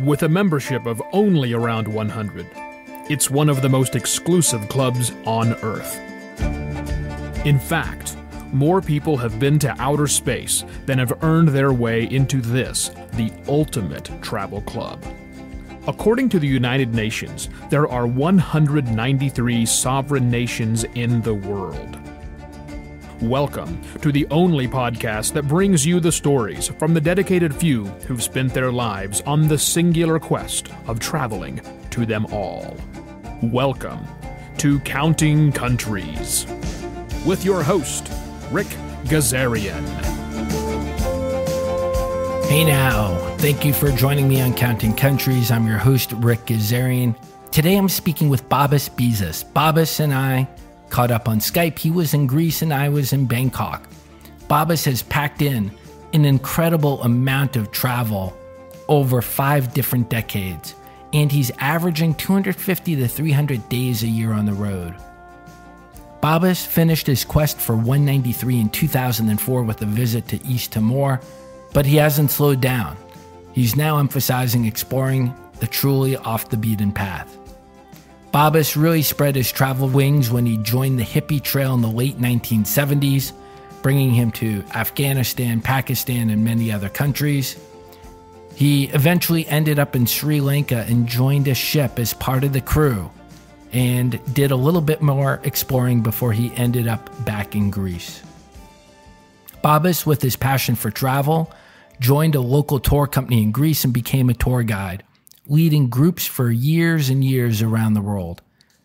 with a membership of only around 100. It's one of the most exclusive clubs on Earth. In fact, more people have been to outer space than have earned their way into this, the ultimate travel club. According to the United Nations, there are 193 sovereign nations in the world. Welcome to the only podcast that brings you the stories from the dedicated few who've spent their lives on the singular quest of traveling to them all. Welcome to Counting Countries, with your host, Ric Gazarian. Hey now, thank you for joining me on Counting Countries. I'm your host, Ric Gazarian. Today I'm speaking with Babis Bizas. Babis and I caught up on Skype. He was in Greece and I was in Bangkok. Babis has packed in an incredible amount of travel over 5 different decades, and he's averaging 250 to 300 days a year on the road. Babis finished his quest for 193 in 2004 with a visit to East Timor, but he hasn't slowed down. He's now emphasizing exploring the truly off the beaten path. Babis really spread his travel wings when he joined the hippie trail in the late 1970s, bringing him to Afghanistan, Pakistan, and many other countries. He eventually ended up in Sri Lanka and joined a ship as part of the crew and did a little bit more exploring before he ended up back in Greece. Babis, with his passion for travel, joined a local tour company in Greece and became a tour guide, leading groups for years and years around the world.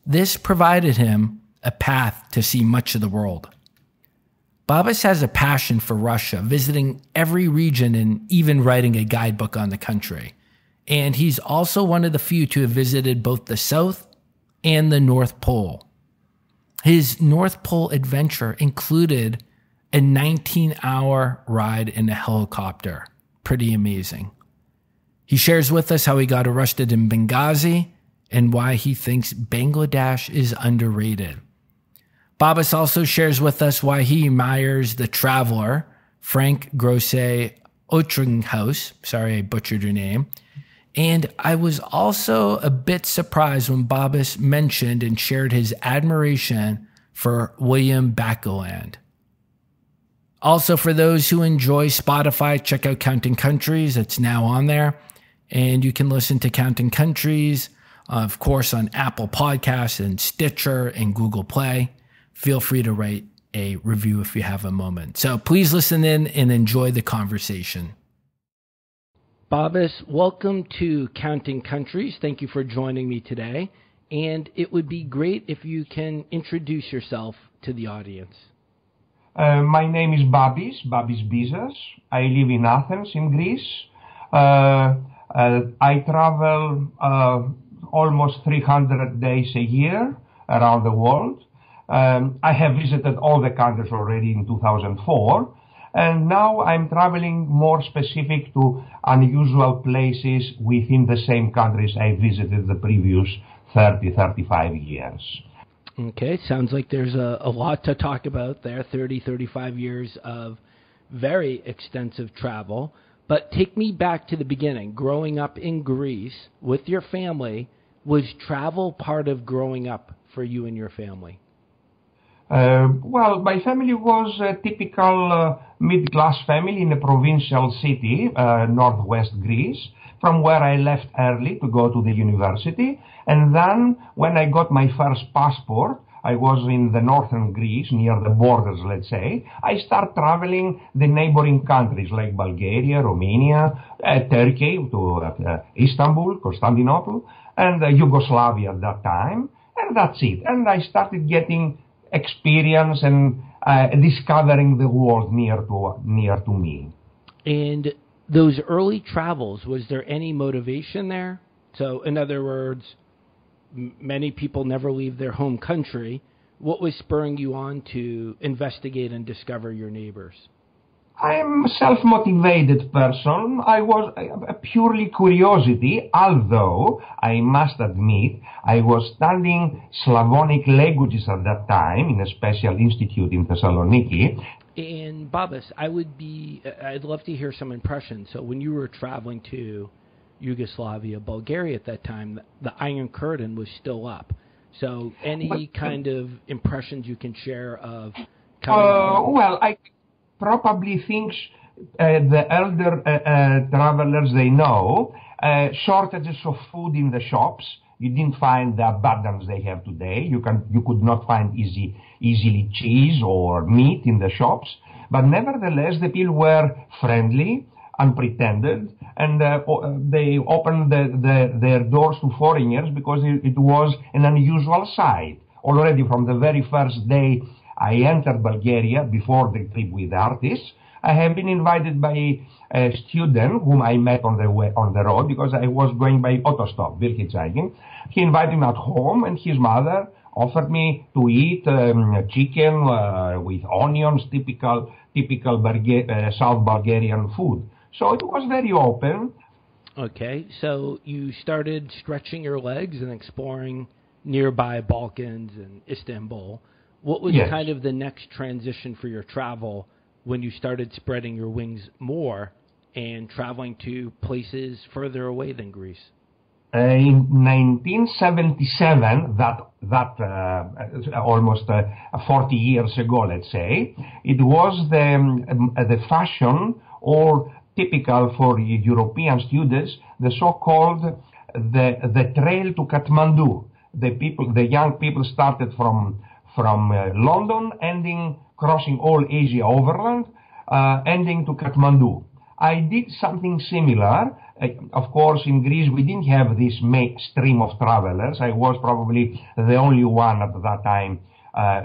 This provided him a path to see much of the world. Babis has a passion for Russia, visiting every region and even writing a guidebook on the country. And he's also one of the few to have visited both the South and the North Pole. His North Pole adventure included a 19-hour ride in a helicopter. Pretty amazing. He shares with us how he got arrested in Benghazi and why he thinks Bangladesh is underrated. Babis also shares with us why he admires the traveler, Frank Grosse Oetringhaus. Sorry, I butchered your name. And I was also a bit surprised when Babis mentioned and shared his admiration for William Baccaland. Also, for those who enjoy Spotify, check out Counting Countries. It's now on there. And you can listen to Counting Countries, of course, on Apple Podcasts and Stitcher and Google Play. Feel free to write a review if you have a moment. So please listen in and enjoy the conversation. Babis, welcome to Counting Countries. Thank you for joining me today. And it would be great if you can introduce yourself to the audience. My name is Babis Bizas. I live in Athens, in Greece. I travel almost 300 days a year around the world. I have visited all the countries already in 2004, and now I'm traveling more specific to unusual places within the same countries I visited the previous 35 years. Okay, sounds like there's a lot to talk about there, 35 years of very extensive travel. But take me back to the beginning. Growing up in Greece with your family, was travel part of growing up for you and your family? Well, my family was a typical mid-class family in a provincial city, northwest Greece, from where I left early to go to the university. And then when I got my first passport, I was in the northern Greece, near the borders, let's say. I started traveling the neighboring countries like Bulgaria, Romania, Turkey, to Istanbul, Constantinople, and Yugoslavia at that time. And that's it. And I started getting experience and discovering the world near to me. And those early travels, was there any motivation there? So, in other words, many people never leave their home country. What was spurring you on to investigate and discover your neighbors? I am a self-motivated person. I was a purely curiosity, although I must admit I was studying Slavonic languages at that time in a special institute in Thessaloniki. And Babis, I'd love to hear some impressions. So when you were traveling to Yugoslavia, Bulgaria at that time, the Iron Curtain was still up. So any kind of impressions you can share of coming well, I probably think the elder travelers, they know, shortages of food in the shops. You didn't find the abundance they have today. You could not find easily cheese or meat in the shops. But nevertheless, the people were friendly, unpretended, and they opened their doors to foreigners because it was an unusual sight. Already from the very first day I entered Bulgaria, before the trip with artists, I have been invited by a student whom I met on the road because I was going by autostop, Ric Gazarian. He invited me at home, and his mother offered me to eat chicken with onions, typical South Bulgarian food. So it was very open. Okay, so you started stretching your legs and exploring nearby Balkans and Istanbul. What was kind of the next transition for your travel when you started spreading your wings more and traveling to places further away than Greece? In 1977, that almost 40 years ago, let's say, it was the fashion or typical for European students, the so-called the trail to Kathmandu. The young people started from London, crossing all Asia overland, ending to Kathmandu. I did something similar. Of course, in Greece, we didn't have this stream of travelers. I was probably the only one at that time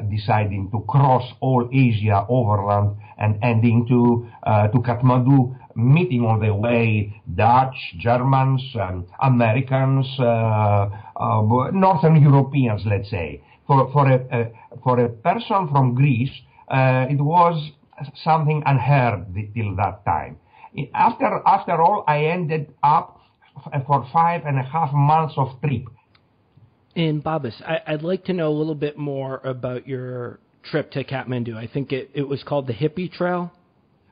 deciding to cross all Asia overland and ending to Kathmandu, meeting on the way Dutch, Germans, Americans, Northern Europeans, let's say. For a person from Greece, it was something unheard till that time. After all, I ended up for 5.5 months of trip. And Babis, I'd like to know a little bit more about your trip to Kathmandu. I think it was called the Hippie Trail.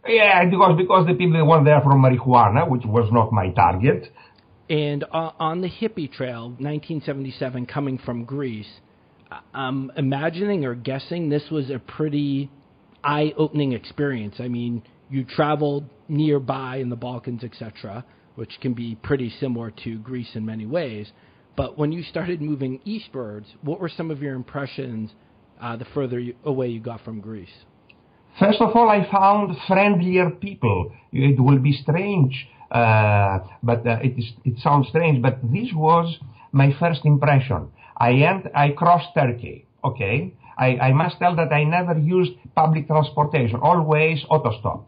Yeah, because the people were there for marijuana, which was not my target. And on the Hippie Trail, 1977, coming from Greece, I'm imagining or guessing this was a pretty eye-opening experience. I mean, you traveled nearby in the Balkans, etc., which can be pretty similar to Greece in many ways. But when you started moving eastwards, what were some of your impressions the further away you got from Greece? First of all, I found friendlier people. It will be strange, but it sounds strange, but this was my first impression. I crossed Turkey, okay? I must tell that I never used public transportation, always autostop.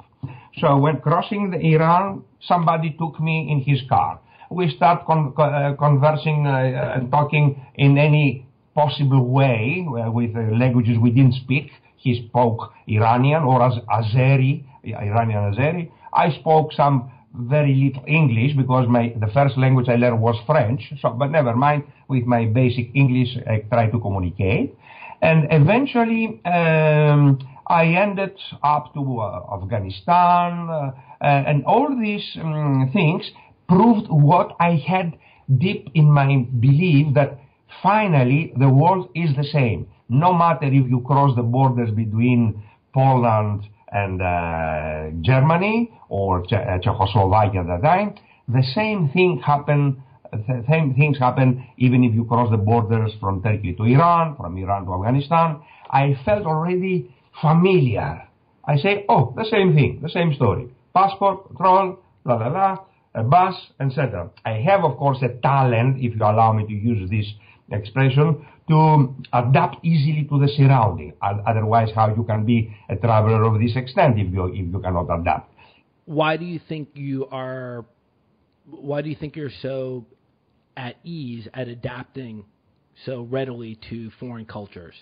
So when crossing Iran, somebody took me in his car. We start conversing and talking in any possible way with languages we didn't speak. He spoke Iranian or Azeri, Iranian Azeri. I spoke some very little English because the first language I learned was French. So, but never mind, with my basic English, I tried to communicate. And eventually, I ended up to Afghanistan, and all these things proved what I had deep in my belief, that finally the world is the same. No matter if you cross the borders between Poland and Germany or Czechoslovakia at that time, the same things happen even if you cross the borders from Turkey to Iran, from Iran to Afghanistan. I felt already familiar. I say, oh, the same thing, the same story. Passport, control, blah, blah, blah, a bus, etc. I have, of course, a talent, if you allow me to use this expression, to adapt easily to the surrounding. Otherwise, how you can be a traveler of this extent if you cannot adapt? Why do you think you're so at ease at adapting so readily to foreign cultures?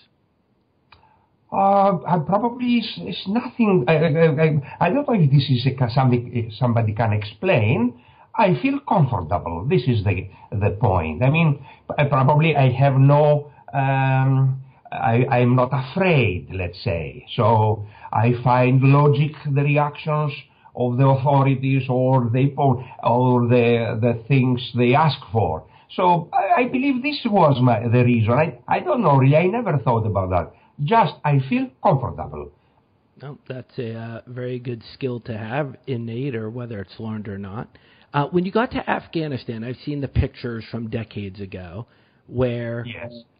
Probably it's nothing. I don't know if this is something somebody can explain. I feel comfortable. This is the point. I mean, probably I have no. I'm not afraid. Let's say so. I find logic the reactions of the authorities or the things they ask for. So I believe this was the reason. I don't know really. I never thought about that. Just I feel comfortable. No, that's a very good skill to have, innate or whether it's learned or not. When you got to Afghanistan, I've seen the pictures from decades ago where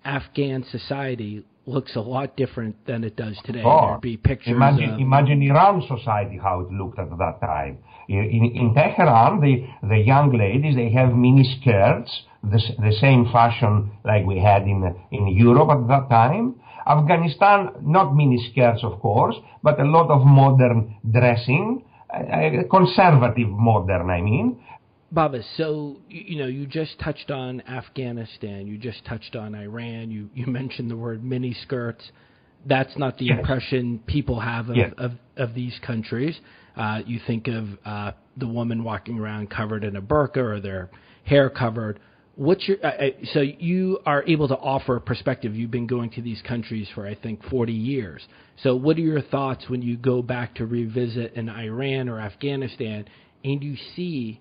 Afghan society looks a lot different than it does today. There'd be pictures imagine Iran society, how it looked at that time. In Tehran, the young ladies, they have mini skirts, the same fashion like we had in Europe at that time. Afghanistan, not mini skirts, of course, but a lot of modern dressing, conservative modern, I mean. Babis, so, you just touched on Afghanistan, you just touched on Iran, you mentioned the word mini skirts. That's not the impression people have of these countries. You think of the woman walking around covered in a burqa or their hair covered. What's your so you are able to offer a perspective. You've been going to these countries for, I think, 40 years. So what are your thoughts when you go back to revisit in Iran or Afghanistan and you see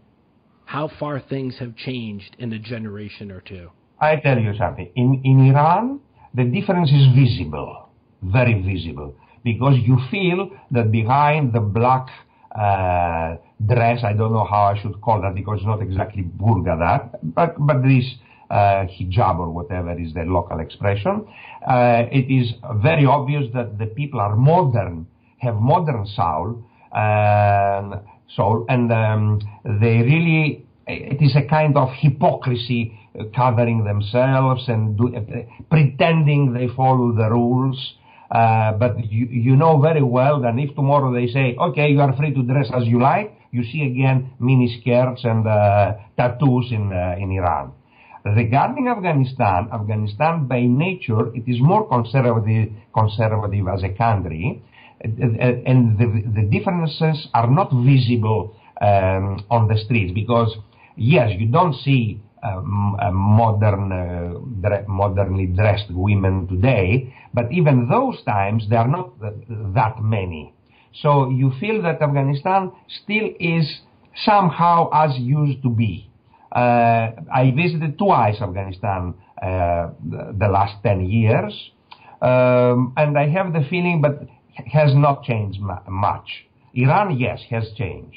how far things have changed in a generation or two? I tell you something. In Iran, the difference is visible, very visible, because you feel that behind the black dress, I don't know how I should call that because it's not exactly burqa that, but this hijab or whatever is the local expression, it is very obvious that the people are modern, have modern soul, and they really, it is a kind of hypocrisy, covering themselves and pretending they follow the rules. But you know very well that if tomorrow they say, okay, you are free to dress as you like, you see again mini skirts and tattoos in Iran. Regarding Afghanistan by nature, it is more conservative as a country, and the differences are not visible on the streets because, yes, you don't see modernly dressed women today, but even those times they are not that many. So you feel that Afghanistan still is somehow as used to be. I visited twice Afghanistan the last 10 years, and I have the feeling, but has not changed much. Iran, yes, has changed.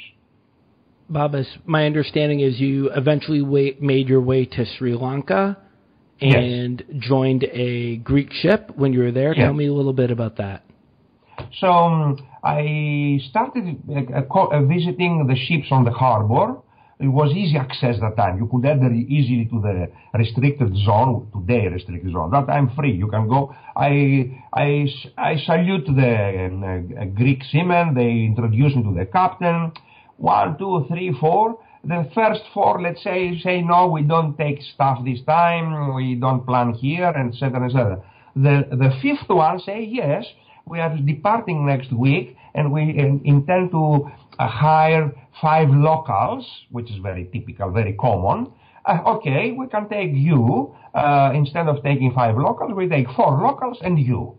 Babis, my understanding is you eventually made your way to Sri Lanka and joined a Greek ship when you were there. Tell me a little bit about that. So I started visiting the ships on the harbor. It was easy access that time. You could enter easily to the restricted zone, today restricted zone. That time free, you can go. I salute the Greek seamen. They introduced me to the captain. 1, 2, 3, 4. The first 4, let's say no, we don't take stuff this time. We don't plan here, etc., etc. The fifth one say yes. We are departing next week, and we intend to hire 5 locals, which is very typical, very common. Okay, we can take you. Instead of taking 5 locals, we take 4 locals and you.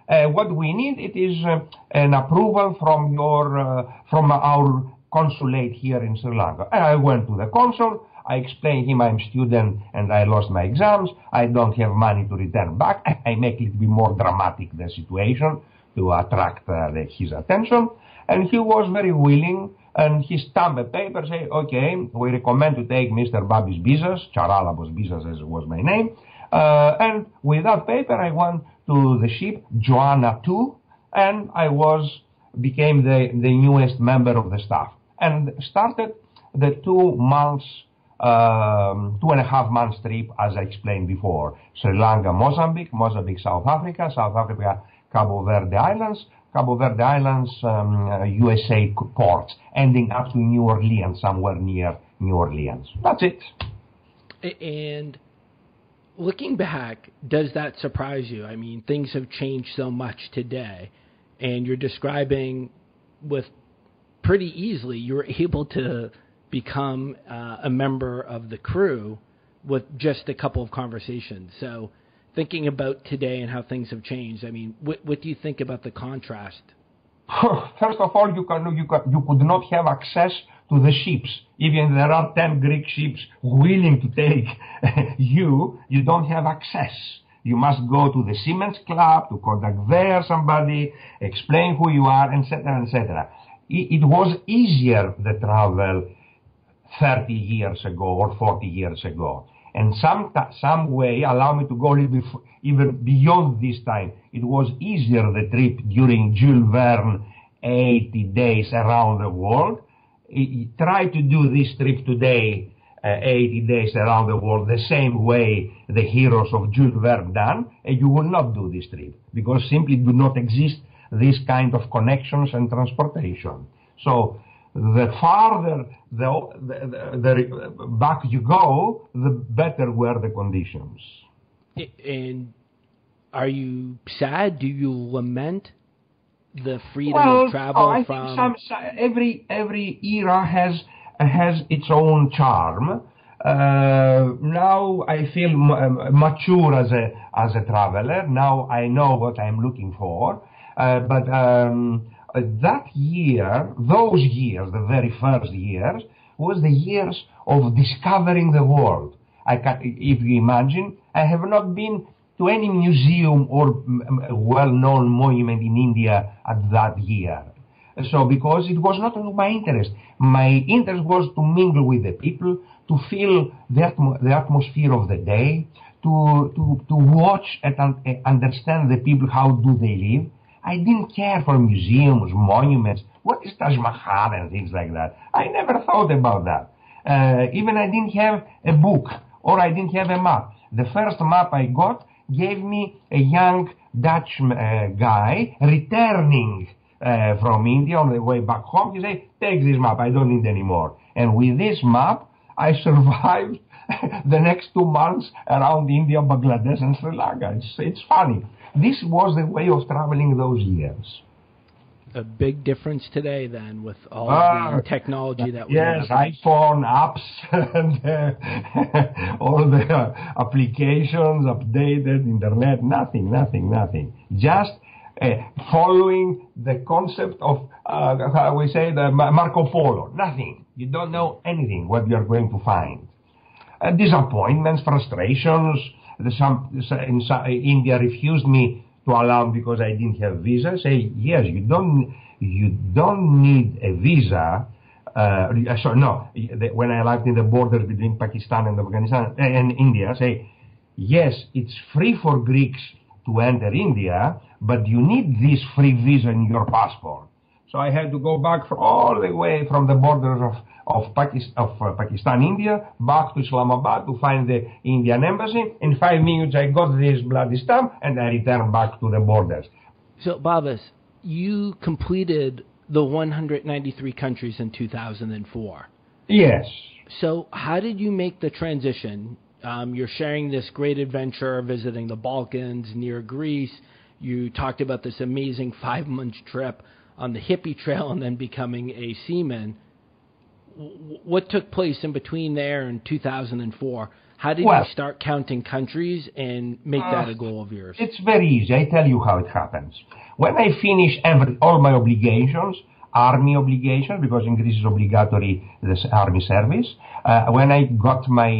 What we need, it is an approval from our consulate here in Sri Lanka. And I went to the consul. I explained him I'm a student and I lost my exams. I don't have money to return back. I make it be more dramatic, the situation, to attract his attention. And he was very willing, and he stamped a paper, say, okay, we recommend to take Mr. Babis Bizas, Charalabos Bizas as was my name. And with that paper, I went to the ship, Joanna 2, and I became the newest member of the staff. And started the 2 months, 2.5 months trip, as I explained before. Sri Lanka, Mozambique, South Africa, Cabo Verde Islands, USA ports, ending up to New Orleans, somewhere near New Orleans. That's it. And looking back, does that surprise you? I mean, things have changed so much today, and you're describing with pretty easily, you were able to become a member of the crew with just a couple of conversations. So thinking about today and how things have changed, I mean, what do you think about the contrast First of all, you could not have access to the ships. Even there are 10 Greek ships willing to take you don't have access. You must go to the Siemens Club to contact there somebody, explain who you are, etc., etc. It was easier, the travel 30 years ago or 40 years ago. And some way, allow me to go a little bit even beyond this time. It was easier, the trip during Jules Verne, 80 days around the world. Try to do this trip today, 80 days around the world, the same way the heroes of Jules Verne done, and you will not do this trip, because simply do not exist this kind of connections and transportation. So the farther the back you go, the better were the conditions. And are you sad? Do you lament the freedom of travel? I think every era has its own charm. Now I feel mature as a traveler. Now I know what I'm looking for. But that year, those years, the very first years, was the years of discovering the world. If you imagine, I have not been to any museum or well-known monument in India at that year. So, because it was not my interest. My interest was to mingle with the people, to feel the atmosphere of the day, to watch and understand the people, how do they live. I didn't care for museums, monuments. What is Taj Mahal and things like that? I never thought about that. Even I didn't have a book, or I didn't have a map. The first map I got gave me a young Dutch guy returning from India on the way back home. He said, take this map, I don't need any more. And with this map, I survived the next 2 months around India, Bangladesh, and Sri Lanka. It's funny. This was the way of traveling those years. A big difference today, then, with all the technology that we have. Yes, iPhone, apps, and all the applications, updated, internet, nothing. Just following the concept of, how we say, the Marco Polo. Nothing. You don't know anything what you are going to find. Disappointments, frustrations. India refused me to allow because I didn't have visa. Say, yes, you don't need a visa. When I arrived in the borders between Pakistan and Afghanistan and India, say, yes, it's free for Greeks to enter India, but you need this free visa in your passport. So I had to go back all the way from the borders of Pakistan, India, back to Islamabad to find the Indian embassy. In 5 minutes I got this bloody stamp and I returned back to the borders. So, Babis, you completed the 193 countries in 2004. Yes. So how did you make the transition? You're sharing this great adventure, visiting the Balkans, near Greece. You talked about this amazing 5-month trip on the hippie trail and then becoming a seaman. What took place in between there and 2004? How did you start counting countries and make that a goal of yours? It's very easy. I tell you how it happens. When I finish all my obligations, army obligations, because in Greece is obligatory, this army service. When I got my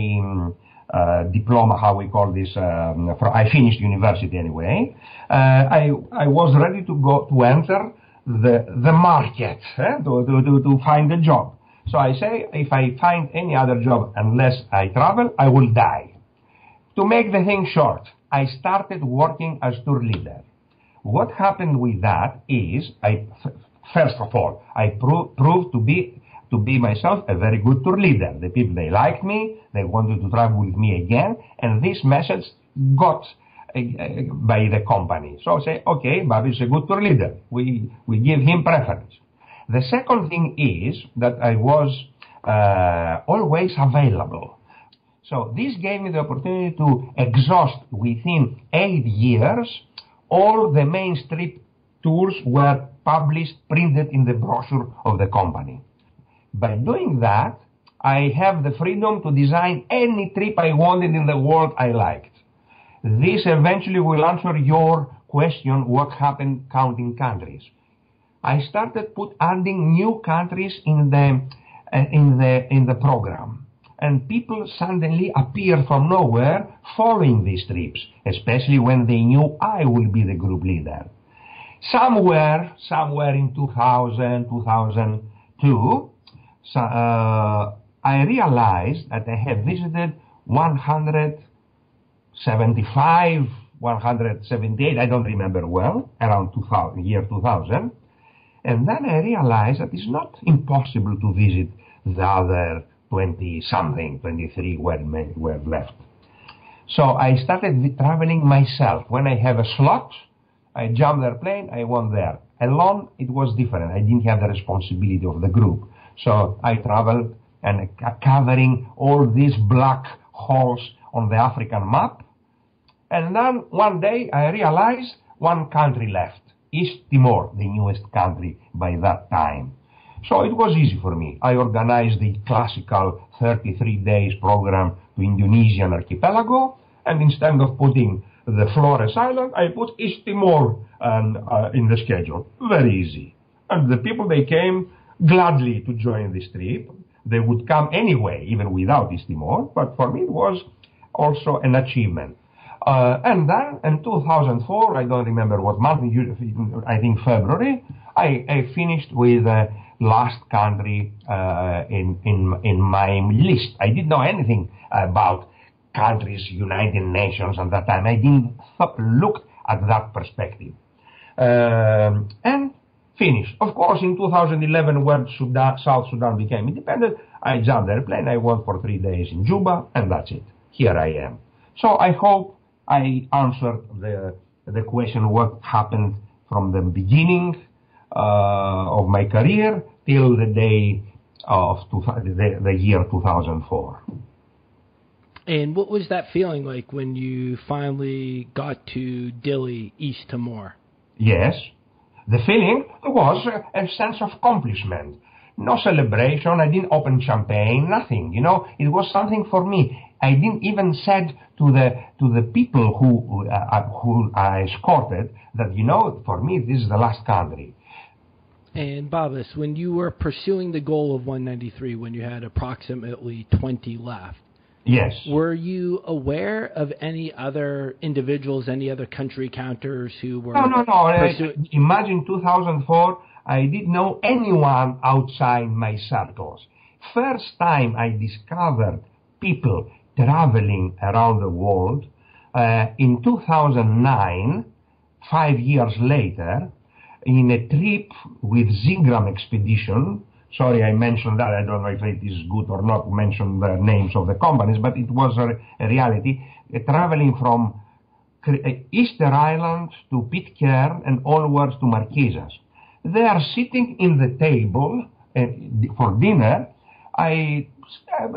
diploma, how we call this, I finished university anyway, I was ready to go to enter the market, to find a job. So I say, if I find any other job unless I travel, I will die. To make the thing short, I started working as tour leader. What happened with that is, first of all, I proved to be myself a very good tour leader. The people, they liked me, they wanted to travel with me again, and this message got by the company. So I say, okay, Babis is a good tour leader. We give him preference. The second thing is that I was always available. So this gave me the opportunity to exhaust within 8 years all the mainstream tours were published, printed in the brochure of the company. By doing that, I have the freedom to design any trip I wanted in the world I liked. This eventually will answer your question, what happened counting countries. I started adding new countries in the program, and people suddenly appeared from nowhere following these trips, especially when they knew I will be the group leader. Somewhere in 2000, 2002, I realized that I have visited 175, 178, I don't remember well, around 2000. And then I realized that it's not impossible to visit the other 20-something, 23 were left. So I started traveling myself. When I have a slot, I jump the plane, I went there. Alone, it was different. I didn't have the responsibility of the group. So I traveled and covering all these black holes on the African map. And then one day I realized one country left, East Timor, the newest country by that time. So it was easy for me. I organized the classical 33 days program to Indonesian archipelago, and instead of putting the Flores Island, I put East Timor in the schedule. Very easy. And the people, they came gladly to join this trip. They would come anyway, even without East Timor, but for me it was also an achievement. And then in 2004, I don't remember what month, I think February, I finished with the last country in my list. I didn't know anything about countries, United Nations at that time. I didn't look at that perspective. And finished. Of course, in 2011, when South Sudan became independent, I jumped the airplane. I went for 3 days in Juba, and that's it. Here I am. So I hope I answered the question what happened from the beginning of my career till the day of the year 2004. And what was that feeling like when you finally got to Dili, East Timor? Yes, the feeling was a sense of accomplishment. No celebration, I didn't open champagne, nothing, you know. It was something for me. I didn't even said to the people who I escorted that, you know, for me this is the last country. And Babis, when you were pursuing the goal of 193, when you had approximately 20 left, yes, were you aware of any other individuals, any other country counters who were? No. Imagine 2004. I didn't know anyone outside my circles. First time I discovered people traveling around the world in 2009, 5 years later, in a trip with Zingram expedition. Sorry, I mentioned that. I don't know if it is good or not to mention the names of the companies, but it was a reality. Traveling from Easter Island to Pitcairn and onwards to Marquesas. They are sitting in the table for dinner. I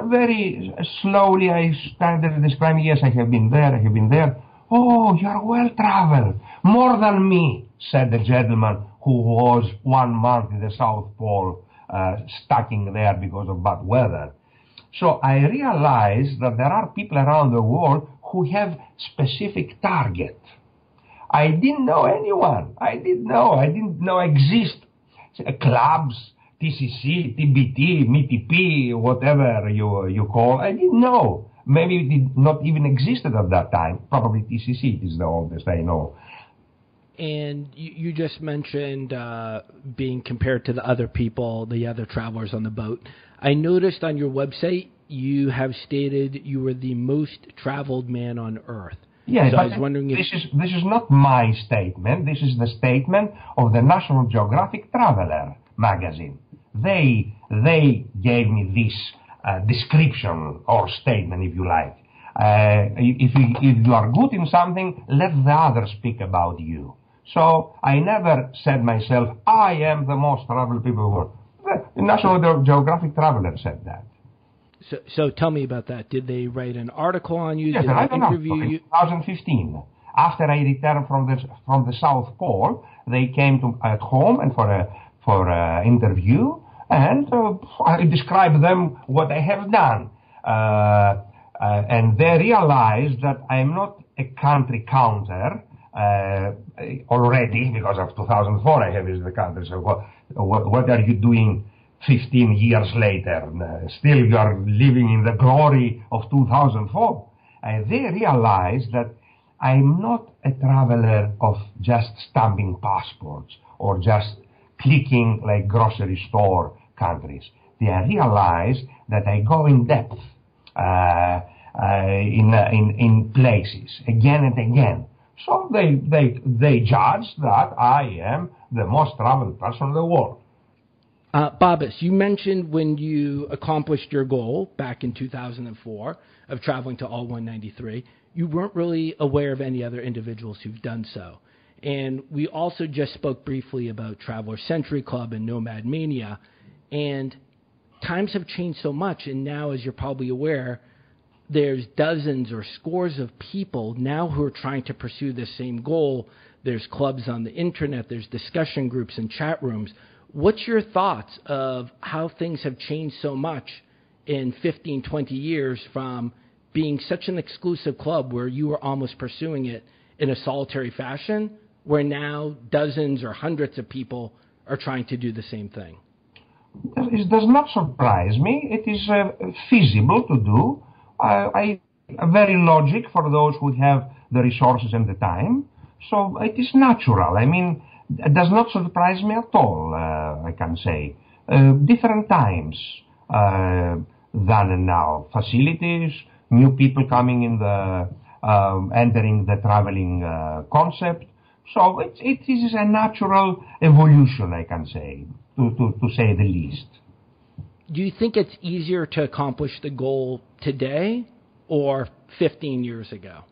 very slowly I started describing, yes, I have been there. Oh, you're well traveled. More than me, said the gentleman who was 1 month in the South Pole, stuck in there because of bad weather. So I realized that there are people around the world who have specific target. I didn't know anyone. I didn't know exist clubs, TCC, TBT, MTP, whatever you call. I didn't know. Maybe it did not even existed at that time. Probably TCC is the oldest I know. And you just mentioned being compared to the other people, the other travelers on the boat. I noticed on your website you have stated you were the most traveled man on Earth. Yes, so but I was wondering if this is not my statement. This is the statement of the National Geographic Traveler magazine. They gave me this description or statement, if you like. If you are good in something, let the others speak about you. So I never said myself, I am the most traveled people in the world. The National Geographic Traveler said that. So tell me about that. Did they write an article on you? Yes, Did they interview you? In 2015, after I returned from the South Pole, they came at home and for a interview, and I described them what I have done, and they realized that I am not a country counter. already, because of 2004 I have visited the country. So what are you doing 15 years later? Still you are living in the glory of 2004. They realize that I'm not a traveler of just stamping passports or just clicking like grocery store countries. They realize that I go in depth in places again and again. So they judge that I am the most traveled person in the world. Babis, you mentioned when you accomplished your goal back in 2004 of traveling to all 193, you weren't really aware of any other individuals who've done so. And we also just spoke briefly about Traveler Century Club and Nomad Mania. And times have changed so much, and now, as you're probably aware, there's dozens or scores of people now who are trying to pursue this same goal. There's clubs on the internet, there's discussion groups and chat rooms. What's your thoughts of how things have changed so much in 15, 20 years from being such an exclusive club where you were almost pursuing it in a solitary fashion, where now dozens or hundreds of people are trying to do the same thing? It does not surprise me. It is feasible to do. Very logic for those who have the resources and the time. So it is natural. I mean, it does not surprise me at all, I can say. Different times than now. Facilities, new people coming in the, entering the traveling concept. So it is a natural evolution, I can say, to say the least. Do you think it's easier to accomplish the goal today or 15 years ago?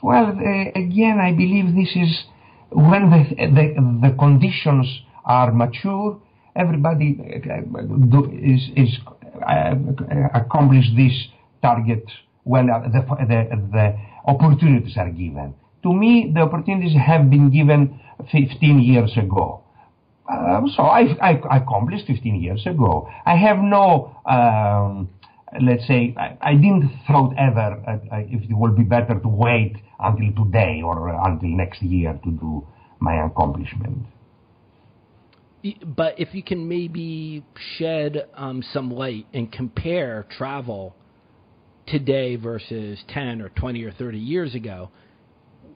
Well, again, I believe this is when the conditions are mature. Everybody accomplish this target when the opportunities are given. To me, the opportunities have been given 15 years ago. So I accomplished 15 years ago. I have no, let's say, I didn't thought ever if it would be better to wait until today or until next year to do my accomplishment. But if you can maybe shed some light and compare travel today versus 10 or 20 or 30 years ago,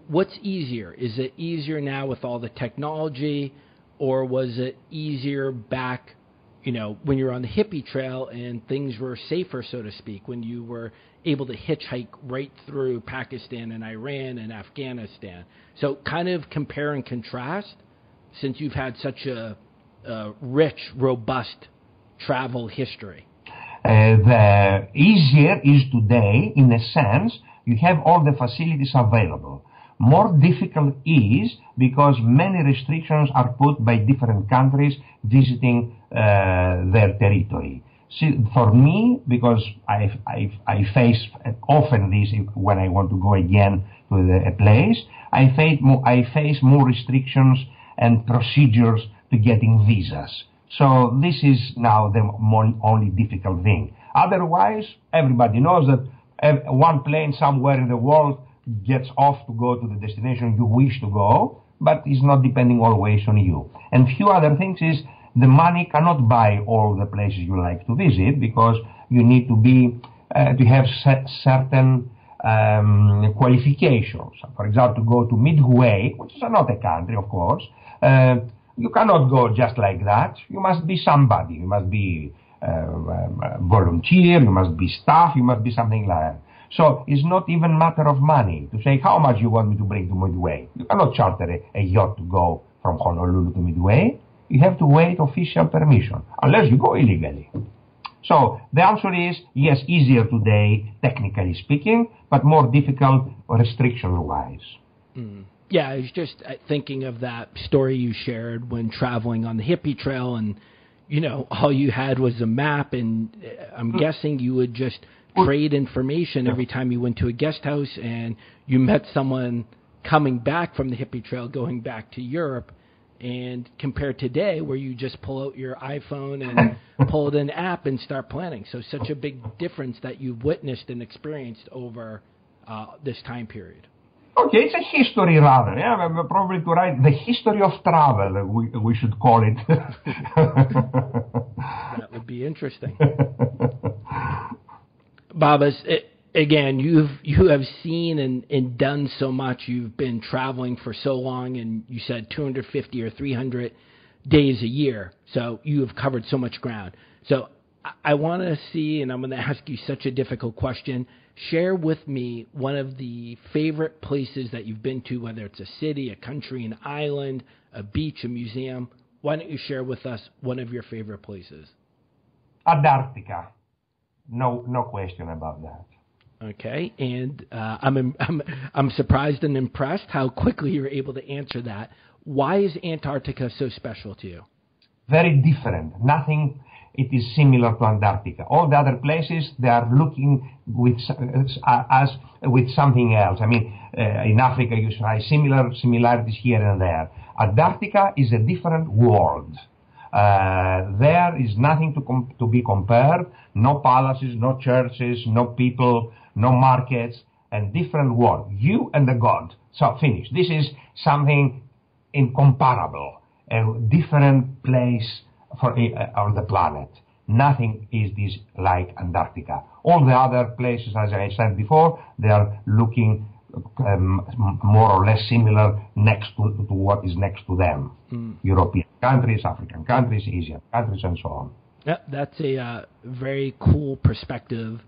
what's easier? Is it easier now with all the technology, or was it easier back, when you were on the hippie trail and things were safer, so to speak, when you were able to hitchhike right through Pakistan and Iran and Afghanistan? So kind of compare and contrast, since you've had such a rich, robust travel history. The easier is today, in a sense, you have all the facilities available. More difficult is because many restrictions are put by different countries visiting their territory. See, for me, because I face often this when I want to go again to a place, I face more restrictions and procedures to getting visas. So this is now the only difficult thing. Otherwise, everybody knows that one plane somewhere in the world gets off to go to the destination you wish to go, but it's not depending always on you. And few other things is the money cannot buy all the places you like to visit, because you need to be to have certain qualifications. For example, to go to Midway, which is not a country, of course, you cannot go just like that. You must be somebody. You must be volunteer. You must be staff. You must be something like that. So it's not even a matter of money to say how much you want me to bring to Midway. You cannot charter a yacht to go from Honolulu to Midway. You have to wait official permission, unless you go illegally. So the answer is yes, easier today, technically speaking, but more difficult restriction-wise. Mm. Yeah, I was just thinking of that story you shared when traveling on the hippie trail, and, all you had was a map, and I'm guessing you would just trade information every time you went to a guest house and you met someone coming back from the hippie trail going back to Europe, and compared today where you just pull out your iPhone and pull an app and start planning. So such a big difference that you've witnessed and experienced over this time period. Okay, it's a history rather. Yeah, probably to write the history of travel. We should call it. That would be interesting. Babis, again, you have seen and done so much. You've been traveling for so long, and you said 250 or 300 days a year. So you have covered so much ground. So I want to see, and I'm going to ask you such a difficult question. Share with me one of the favorite places that you've been to, whether it's a city, a country, an island, a beach, a museum. Why don't you share with us one of your favorite places? Antarctica. No question about that. Okay, and I'm surprised and impressed how quickly you're able to answer that. Why is Antarctica so special to you? Very different. Nothing. It is similar to Antarctica. All the other places, they are looking with something else. I mean, in Africa, you find similarities here and there. Antarctica is a different world. There is nothing to be compared. No palaces, no churches, no people, no markets, and different world. You and the God. So finish. This is something incomparable. A different place on the planet. Nothing is this like Antarctica. All the other places, as I said before, they are looking more or less similar next to what is next to them. European countries, African countries, Asian countries, and so on. Yeah, that's a very cool perspective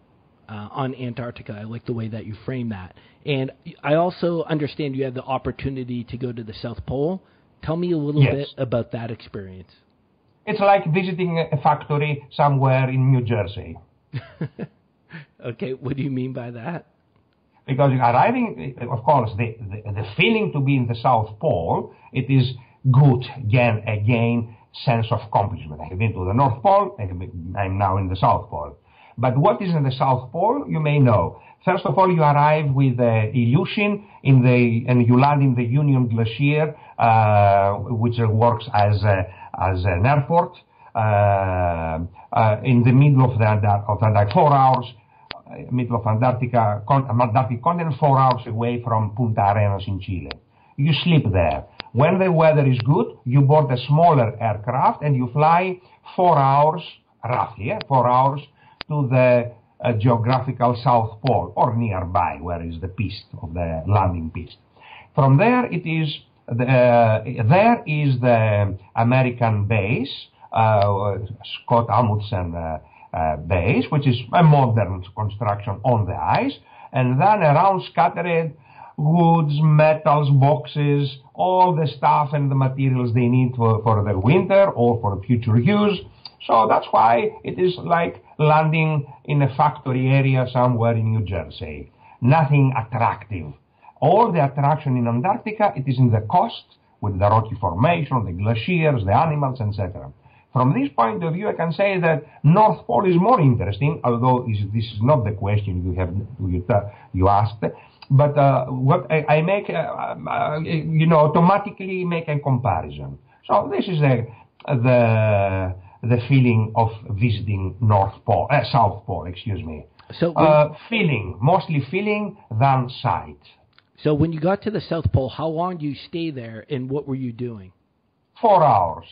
on Antarctica. I like the way that you frame that. And I also understand you had the opportunity to go to the South Pole. Tell me a little bit about that experience. It's like visiting a factory somewhere in New Jersey. Okay, what do you mean by that? Because arriving, of course, the feeling to be in the South Pole, it is good, again, sense of accomplishment. I have been to the North Pole, I'm now in the South Pole. But what is in the South Pole, you may know. First of all, you arrive with Ilyushin and you land in the Union Glacier, which works as an airport, in the middle of the 4 hours, middle of Antarctica, Antarctic continent, 4 hours away from Punta Arenas in Chile. You sleep there. When the weather is good, you board a smaller aircraft and you fly 4 hours, roughly, 4 hours to the geographical South Pole or nearby, where is the piste of the landing piste. From there, there is the American base, Scott Amundsen base, which is a modern construction on the ice, and then around scattered woods, metals, boxes, all the stuff and the materials they need for the winter or for future use. So that's why it is like landing in a factory area somewhere in New Jersey. Nothing attractive. All the attraction in Antarctica, it is in the coast, with the rocky formation, the glaciers, the animals, etc. From this point of view, I can say that North Pole is more interesting, although this is not the question you asked. But what I make, automatically make a comparison. So this is the feeling of visiting South Pole, excuse me. So mostly feeling than sight. So when you got to the South Pole, how long do you stay there, and what were you doing? 4 hours.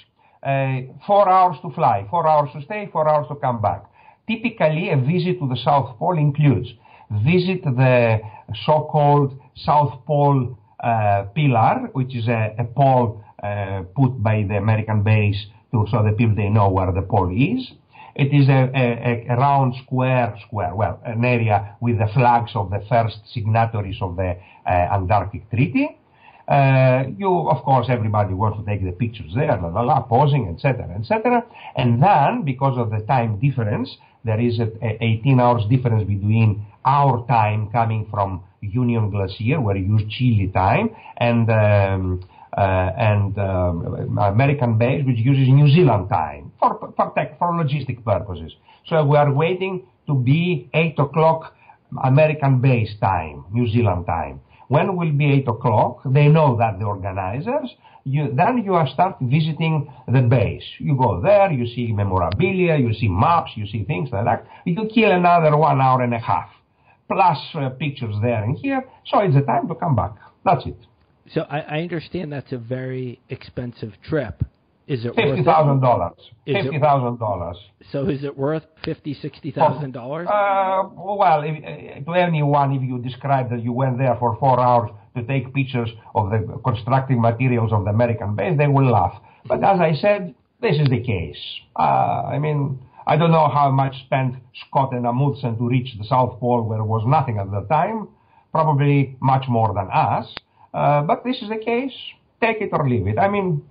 4 hours to fly, 4 hours to stay, 4 hours to come back. Typically, a visit to the South Pole includes visit the so-called South Pole pillar, which is a pole put by the American base so the people they know where the pole is. It is a round square, an area with the flags of the first signatories of the Antarctic Treaty. Of course, everybody wants to take the pictures there, posing, etc., etc. And then, because of the time difference, there is an 18 hours difference between our time coming from Union Glacier, where you use Chile time, and American base, which uses New Zealand time for logistic purposes. So we are waiting to be 8 o'clock American base time, New Zealand time. When will be 8 o'clock, they know that, the organizers. Then you start visiting the base. You go there, you see memorabilia, you see maps, you see things like that. You kill another 1 hour and a half. plus pictures there and here. So it's the time to come back. That's it. So I understand that's a very expensive trip. Is it $50,000? $50,000. So is it worth $50,000-$60,000? Well, to anyone, if you describe that you went there for 4 hours to take pictures of the constructing materials of the American base, they will laugh. But as I said, this is the case. I mean, I don't know how much spent Scott and Amundsen to reach the South Pole, where there was nothing at the time. Probably much more than us. But this is the case. Take it or leave it. I mean,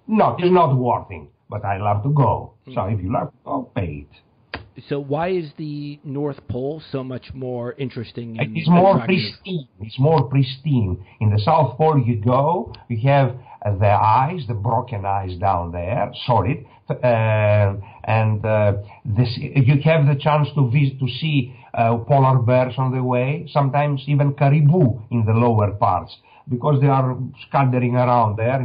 no, it's not worth it, but I love to go. So if you love to go, pay it. So why is the North Pole so much more interesting? It's more pristine. It's more pristine. In the South Pole, you go, you have the ice, the broken ice down there, solid, and you have the chance to visit, to see polar bears on the way, sometimes even caribou in the lower parts, because they are scattering around there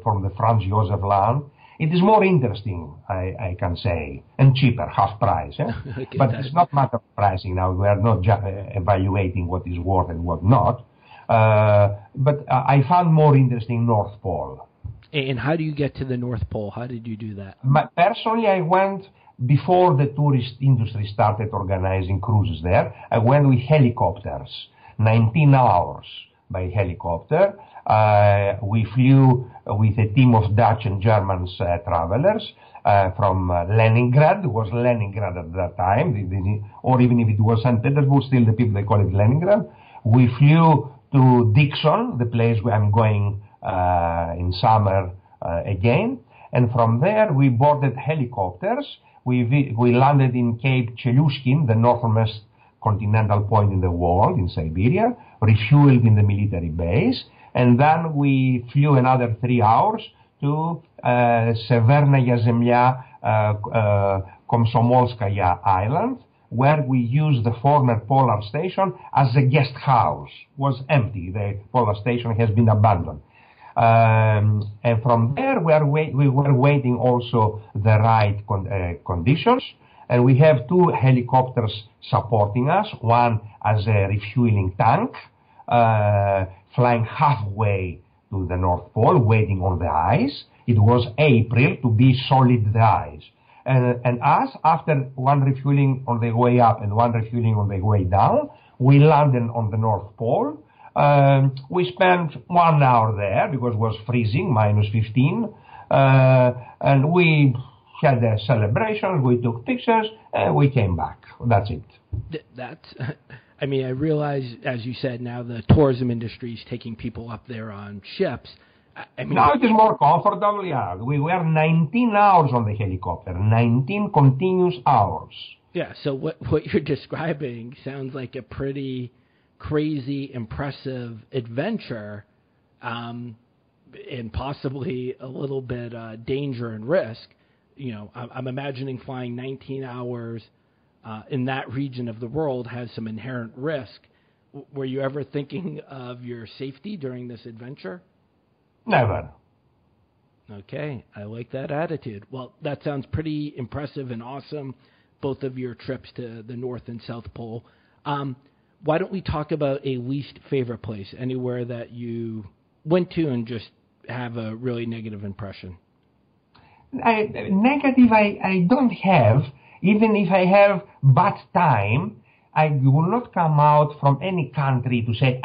from the Franz Josef land. It is more interesting, I can say, and cheaper, half price. Eh? Okay, but it's not matter of pricing now. We are not evaluating what is worth and what not. But I found more interesting North Pole. And how do you get to the North Pole? How did you do that? Personally, I went before the tourist industry started organizing cruises there. I went with helicopters, 19 hours by helicopter. We flew with a team of Dutch and German travelers from Leningrad. It was Leningrad at that time, or even if it was St. Petersburg, still the people, they call it Leningrad. We flew to Dixon, the place where I'm going in summer again. And from there, we boarded helicopters. We landed in Cape Chelyuskin, the northernmost continental point in the world, in Siberia, refueled in the military base. And then we flew another 3 hours to Severnaya Zemlya Komsomolskaya Island, where we used the former polar station as a guest house. It was empty. The polar station has been abandoned. And from there, we were waiting also the right conditions. And we have 2 helicopters supporting us, one as a refueling tank, flying halfway to the North Pole, waiting on the ice. It was April, to be solid the ice. And us, after one refueling on the way up and one refueling on the way down, we landed on the North Pole. We spent 1 hour there because it was freezing, minus 15. And we had the celebrations, we took pictures, and we came back. That's it. I mean, I realize, as you said, now the tourism industry is taking people up there on ships. I mean, now it is more comfortable, yeah. We were 19 hours on the helicopter, 19 continuous hours. Yeah, so what you're describing sounds like a pretty crazy, impressive adventure, and possibly a little bit danger and risk. You know, I'm imagining flying 19 hours in that region of the world has some inherent risk. Were you ever thinking of your safety during this adventure? Never. Okay, I like that attitude. Well, that sounds pretty impressive and awesome, both of your trips to the North and South Pole. Why don't we talk about a least favorite place, anywhere that you went to and just have a really negative impression? Negative I don't have. Even if I have bad time, I will not come out from any country to say,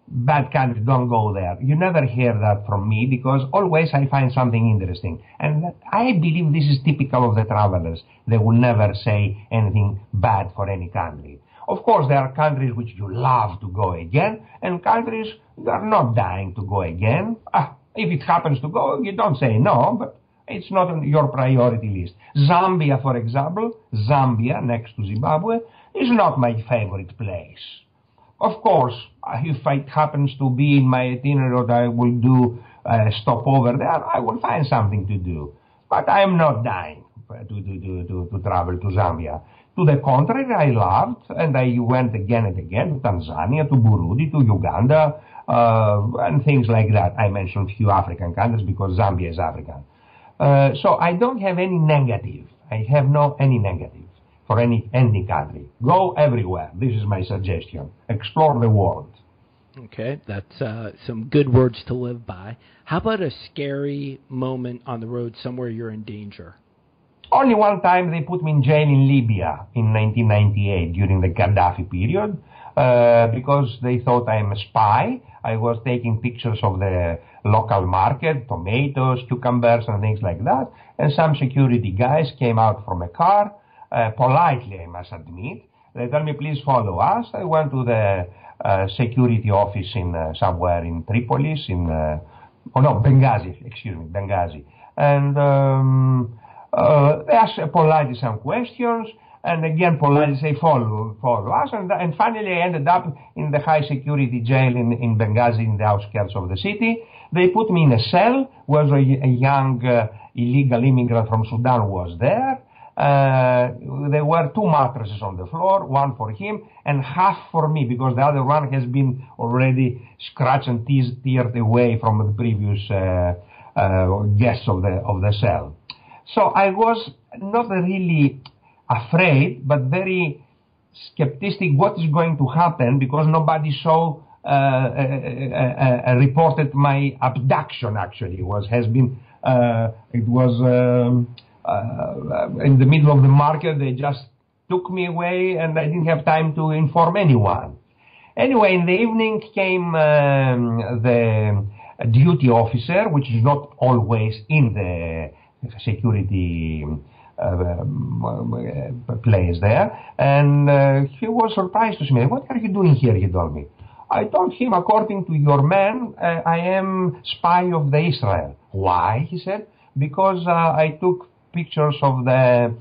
bad country, don't go there. You never hear that from me, because always I find something interesting. And I believe this is typical of the travelers. They will never say anything bad for any country. Of course, there are countries which you love to go again, and countries you are not dying to go again. If it happens to go, you don't say no, but it's not on your priority list. Zambia, for example, Zambia, next to Zimbabwe, is not my favorite place. Of course, if it happens to be in my itinerary that I will do a stop over there, I will find something to do. But I am not dying to travel to Zambia. To the contrary, I loved, and I went again and again to Tanzania, to Burundi, to Uganda, and things like that. I mentioned a few African countries because Zambia is African. So I don't have any negative. I have any negative. for any country. Go everywhere. This is my suggestion. Explore the world. Okay, that's some good words to live by. How about a scary moment on the road, somewhere you're in danger? Only one time they put me in jail in Libya in 1998 during the Gaddafi period because they thought I am a spy. I was taking pictures of the local market, tomatoes, cucumbers, and things like that. And some security guys came out from a car, politely I must admit. They told me, please follow us. I went to the security office in somewhere in Tripolis, Benghazi. And they asked politely some questions, and again politely say follow us, and finally I ended up in the high security jail in Benghazi, in the outskirts of the city. They put me in a cell where a young illegal immigrant from Sudan was there. There were 2 mattresses on the floor, one for him and half for me, because the other one has been already scratched and teared away from the previous guests of the cell. So I was not really afraid, but very skeptical what is going to happen, because nobody saw reported my abduction. Actually, it was in the middle of the market. They just took me away, and I didn't have time to inform anyone. Anyway, in the evening came the duty officer, which is not always in the security place there, and he was surprised to see me. What are you doing here? He told me. I told him, according to your man, I am spy of the Israel. Why? He said, because I took pictures of the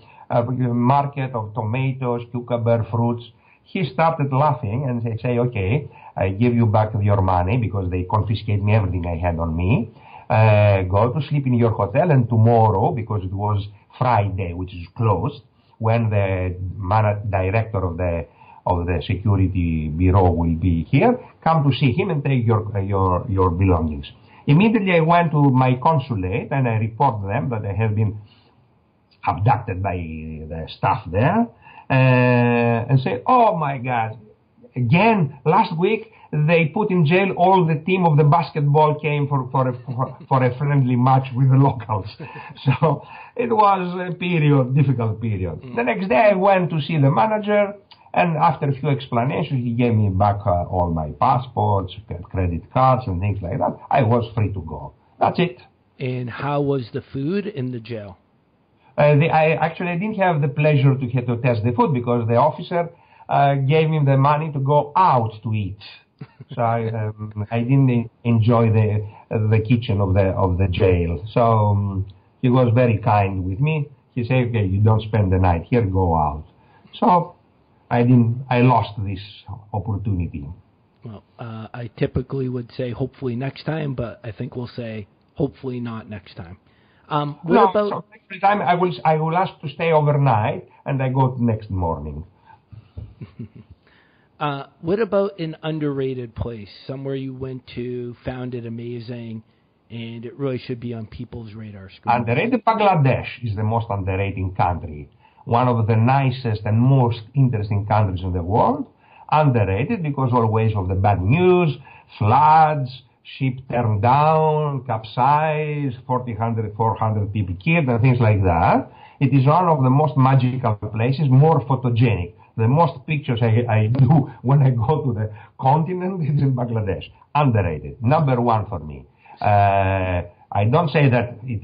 market of tomatoes, cucumber, fruits. He started laughing and say, okay, I give you back your money because they confiscated me everything I had on me. Go to sleep in your hotel, and tomorrow, because it was Friday, which is closed, when the director of the security bureau will be here, come to see him and take your belongings. Immediately I went to my consulate and I reported them that I have been abducted by the staff there, and say, oh my God, again, last week they put in jail all the team of the basketball came for a friendly match with the locals. So it was a difficult period. The next day I went to see the manager, and after a few explanations he gave me back all my passports, credit cards and things like that. I was free to go. That's it. And how was the food in the jail? I didn't have the pleasure to test the food, because the officer gave me the money to go out to eat. So I didn't enjoy the kitchen of the jail. So he was very kind with me. He said, okay, you don't spend the night here, go out. So I lost this opportunity. Well, I typically would say hopefully next time, but I think we'll say hopefully not next time. So next time I will ask to stay overnight, and I go next morning. What about an underrated place, somewhere you went to, found it amazing, and it really should be on people's radar screen? Underrated? Bangladesh is the most underrated country. One of the nicest and most interesting countries in the world. Underrated because always of the bad news, floods, ship turned down, capsized, 400 people killed, and things like that. It is one of the most magical places, more photogenic. The most pictures I do when I go to the continent is in Bangladesh. Underrated. Number one for me. I don't say that it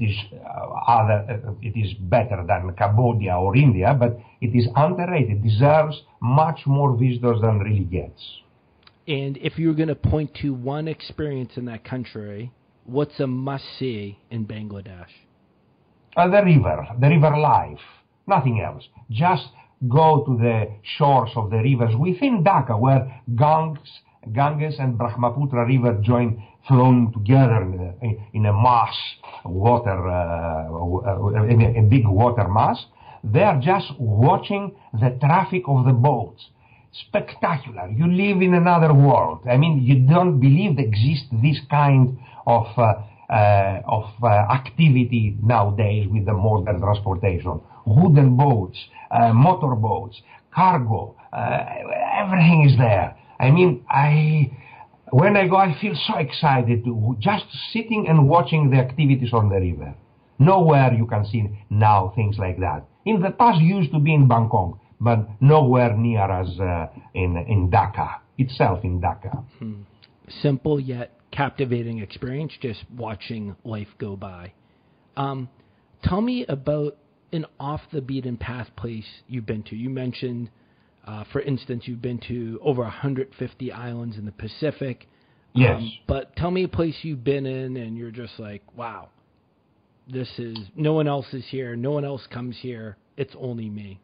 is better than Cambodia or India, but it is underrated. Deserves much more visitors than really gets. And if you were going to point to one experience in that country, what's a must-see in Bangladesh? The river life, nothing else. Just go to the shores of the rivers within Dhaka, where Ganges and Brahmaputra river flown together in a mass water, a big water mass. They are just watching the traffic of the boats. Spectacular. You live in another world. I mean, you don't believe there exists this kind of activity nowadays with the modern transportation. wooden boats, motorboats, cargo, everything is there. I mean, when I go, I feel so excited just sitting and watching the activities on the river. Nowhere you can see now things like that. In the past, used to be in Bangkok, but nowhere near as in Dhaka itself, in Dhaka. Simple yet captivating experience, just watching life go by. Tell me about an off-the-beaten-path place you've been to. You mentioned, for instance, you've been to over 150 islands in the Pacific. Yes. But tell me a place you've been in and you're just like, wow, no one else is here, no one else comes here, it's only me.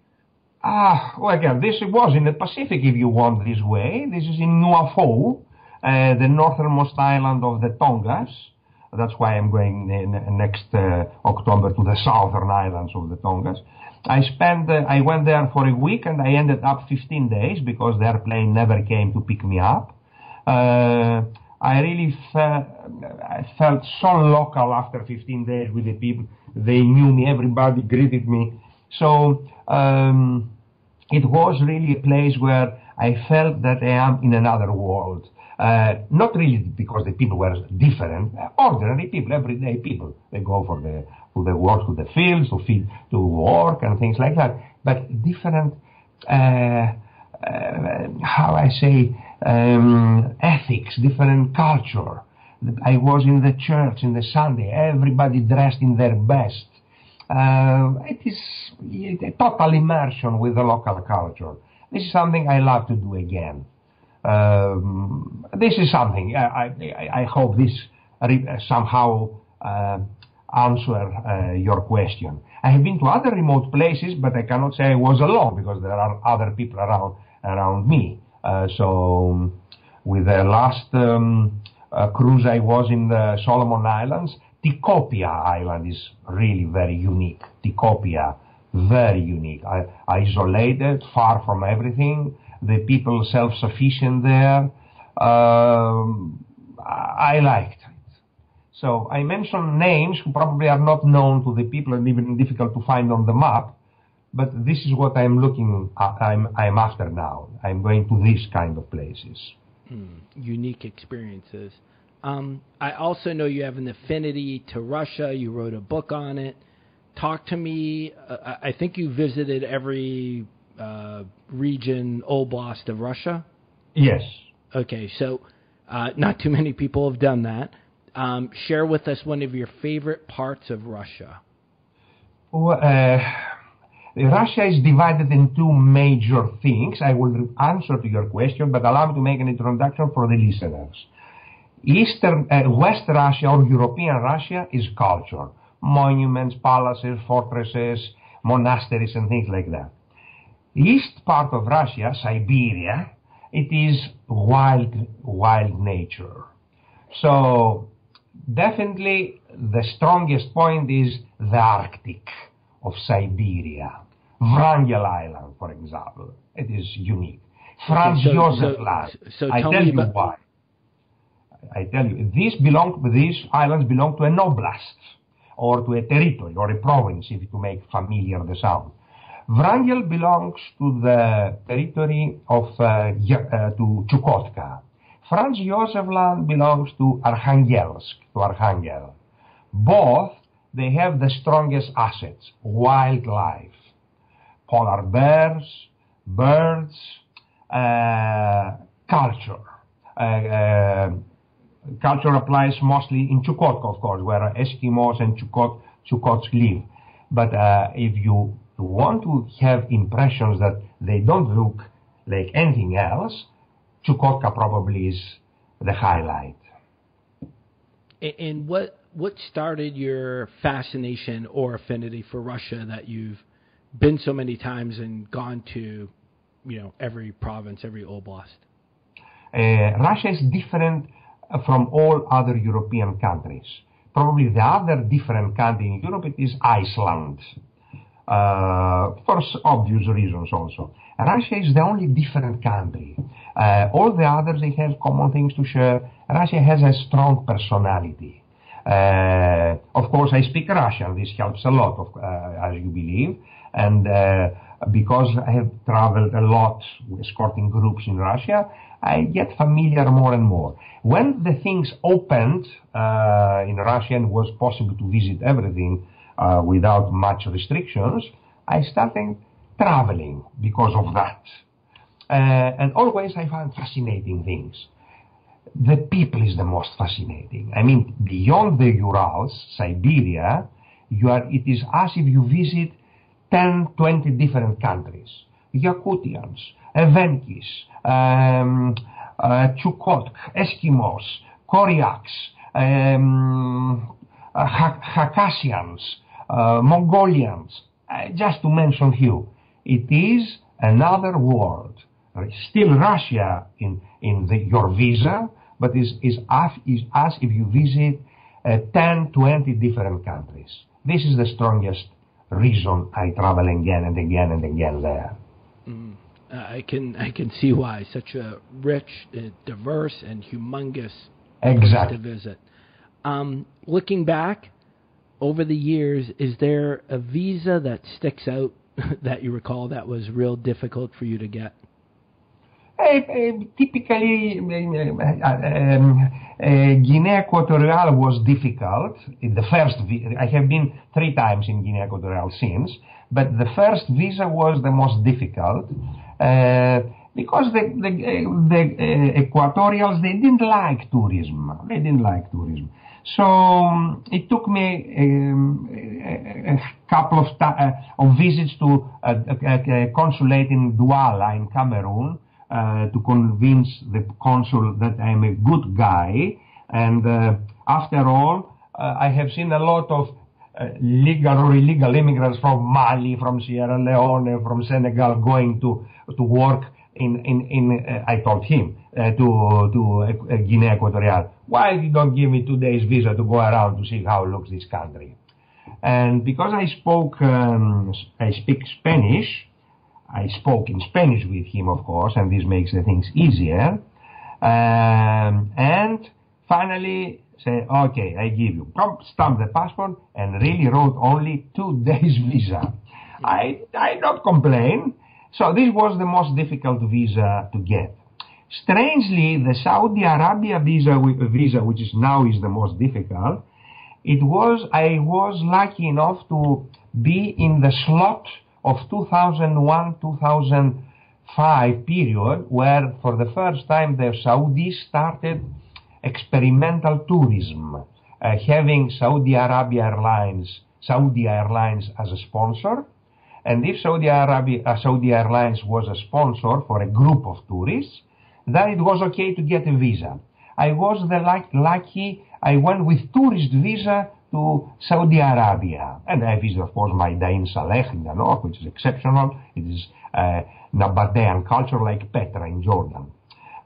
Well, again, this was in the Pacific, if you want this way. This is in Nuafo'ou, the northernmost island of the Tongas. That's why I'm going next October to the southern islands of the Tongas. I went there for a week and I ended up 15 days because the airplane never came to pick me up. I really I felt so local after 15 days with the people. They knew me, everybody greeted me. So it was really a place where I felt that I am in another world. Not really because the people were different, ordinary people, everyday people. They go to the work, to the fields, to work and things like that. But different, how I say, ethics, different culture. I was in the church in the Sunday, everybody dressed in their best. It is a total immersion with the local culture. This is something I love to do again. This is something, I hope this somehow answer your question. I have been to other remote places, but I cannot say I was alone because there are other people around me. So with the last cruise I was in the Solomon Islands, Tikopia Island is really very unique. Tikopia, very unique. Isolated, far from everything. The people self-sufficient there. I liked it. So I mentioned names who probably are not known to the people and even difficult to find on the map. But this is what I'm looking at, I'm after now. I'm going to these kind of places. Unique experiences. I also know you have an affinity to Russia. You wrote a book on it. Talk to me. I think you visited every region, oblast of Russia? Yes. Okay, so not too many people have done that. Share with us one of your favorite parts of Russia. Well, Russia is divided in two major things. I will answer to your question, but allow me to make an introduction for the listeners. West Russia or European Russia is culture. Monuments, palaces, fortresses, monasteries and things like that. East part of Russia, Siberia, it is wild nature. So definitely the strongest point is the Arctic of Siberia. Wrangel Island, for example. It is unique. Franz Josef Land. I tell you why. I tell you, these islands belong to an oblast, or to a territory, or a province, if to make familiar the sound. Wrangel belongs to the territory of to Chukotka. Franz Josef Land belongs to Archangel. Both, they have the strongest assets, wildlife, polar bears, birds, culture. Culture applies mostly in Chukotka, of course, where Eskimos and Chukots live. But if you want to have impressions that they don't look like anything else, Chukotka probably is the highlight. And what started your fascination or affinity for Russia that you've been so many times and gone to, every province, every oblast? Russia is different from all other European countries. Probably the other different country in Europe it is Iceland, for obvious reasons also. Russia is the only different country. All the others, they have common things to share. Russia has a strong personality. Of course, I speak Russian. This helps a lot, as you believe. And because I have traveled a lot escorting groups in Russia, I get familiar more and more. When the things opened in Russia and was possible to visit everything without much restrictions, I started traveling because of that. And always I found fascinating things. The people is the most fascinating. I mean, beyond the Urals, Siberia, it is as if you visit 10, 20 different countries. Yakutians, Evenkis, Chukotk, Eskimos, Koryaks, Khakasians, Mongolians, just to mention few. It is another world. Still Russia in your visa, but is as if you visit 10, 20 different countries. This is the strongest reason I travel again and again and again there. I can see why. Such a rich, diverse, and humongous place to visit. Looking back over the years, is there a visa that sticks out that you recall that was real difficult for you to get? Typically, Guinea Equatorial was difficult. The first, I have been 3 times in Guinea Equatorial since, but the first visa was the most difficult because the Equatorials, they didn't like tourism. So it took me a couple of visits to a consulate in Douala in Cameroon to convince the consul that I'm a good guy. And after all, I have seen a lot of legal or illegal immigrants from Mali, from Sierra Leone, from Senegal going to work I told him, to Guinea Equatorial. Why you don't give me 2 days visa to go around to see how looks this country? And because I speak Spanish, I spoke in Spanish with him, of course, and this makes the things easier. And finally say, okay, I give you. Stamp the passport and really wrote only 2 days visa. I don't complain. So this was the most difficult visa to get. Strangely, the Saudi Arabia visa, which is now the most difficult, I was lucky enough to be in the slot of 2001-2005 period, where for the first time the Saudis started experimental tourism, having Saudi Airlines as a sponsor. And if Saudi Airlines was a sponsor for a group of tourists, then it was okay to get a visa. I was lucky. I went with tourist visa to Saudi Arabia. And I visited, of course, Maidain Saleh in the north, which is exceptional. It is Nabatean culture like Petra in Jordan.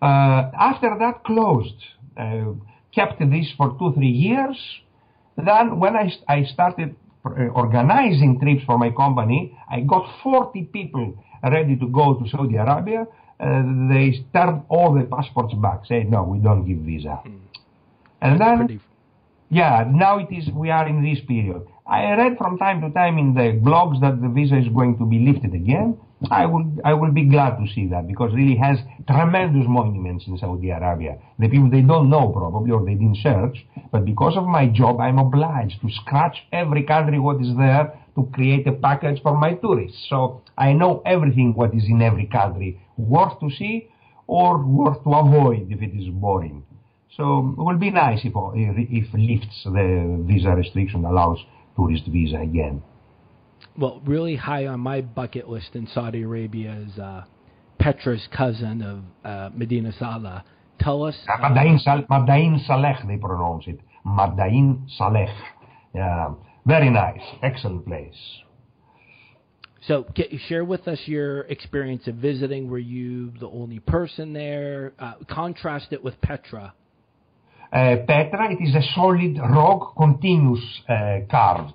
After that, closed. Kept this for 2-3 years. Then when I started organizing trips for my company, I got 40 people ready to go to Saudi Arabia. They turned all the passports back, said, no, we don't give visa. And then, now we are in this period. I read from time to time in the blogs that the visa is going to be lifted again. I will be glad to see that, because it really has tremendous monuments in Saudi Arabia. The people, they don't know probably, or they didn't search, but because of my job, I'm obliged to scratch every country what is there to create a package for my tourists. So I know everything what is in every country, worth to see or worth to avoid if it is boring. So it will be nice if lifts the visa restriction, allows tourist visa again. Well, really high on my bucket list in Saudi Arabia is Petra's cousin of Medina Salah. Tell us... Madain Saleh, they pronounce it. Madain Saleh. Very nice. Excellent place. So can you share with us your experience of visiting? Were you the only person there? Contrast it with Petra. Petra, it is a solid rock, continuous carved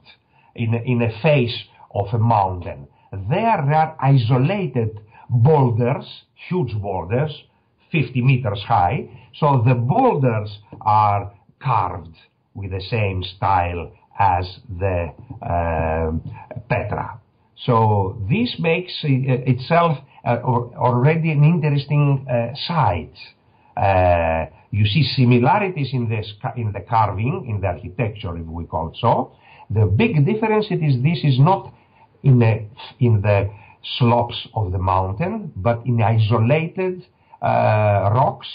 in a face of a mountain. There are isolated boulders, huge boulders, 50 meters high. So the boulders are carved with the same style as the Petra. So this makes itself already an interesting site. You see similarities in the carving, in the architecture, if we call it so. The big difference this is not in the slopes of the mountain, but in isolated rocks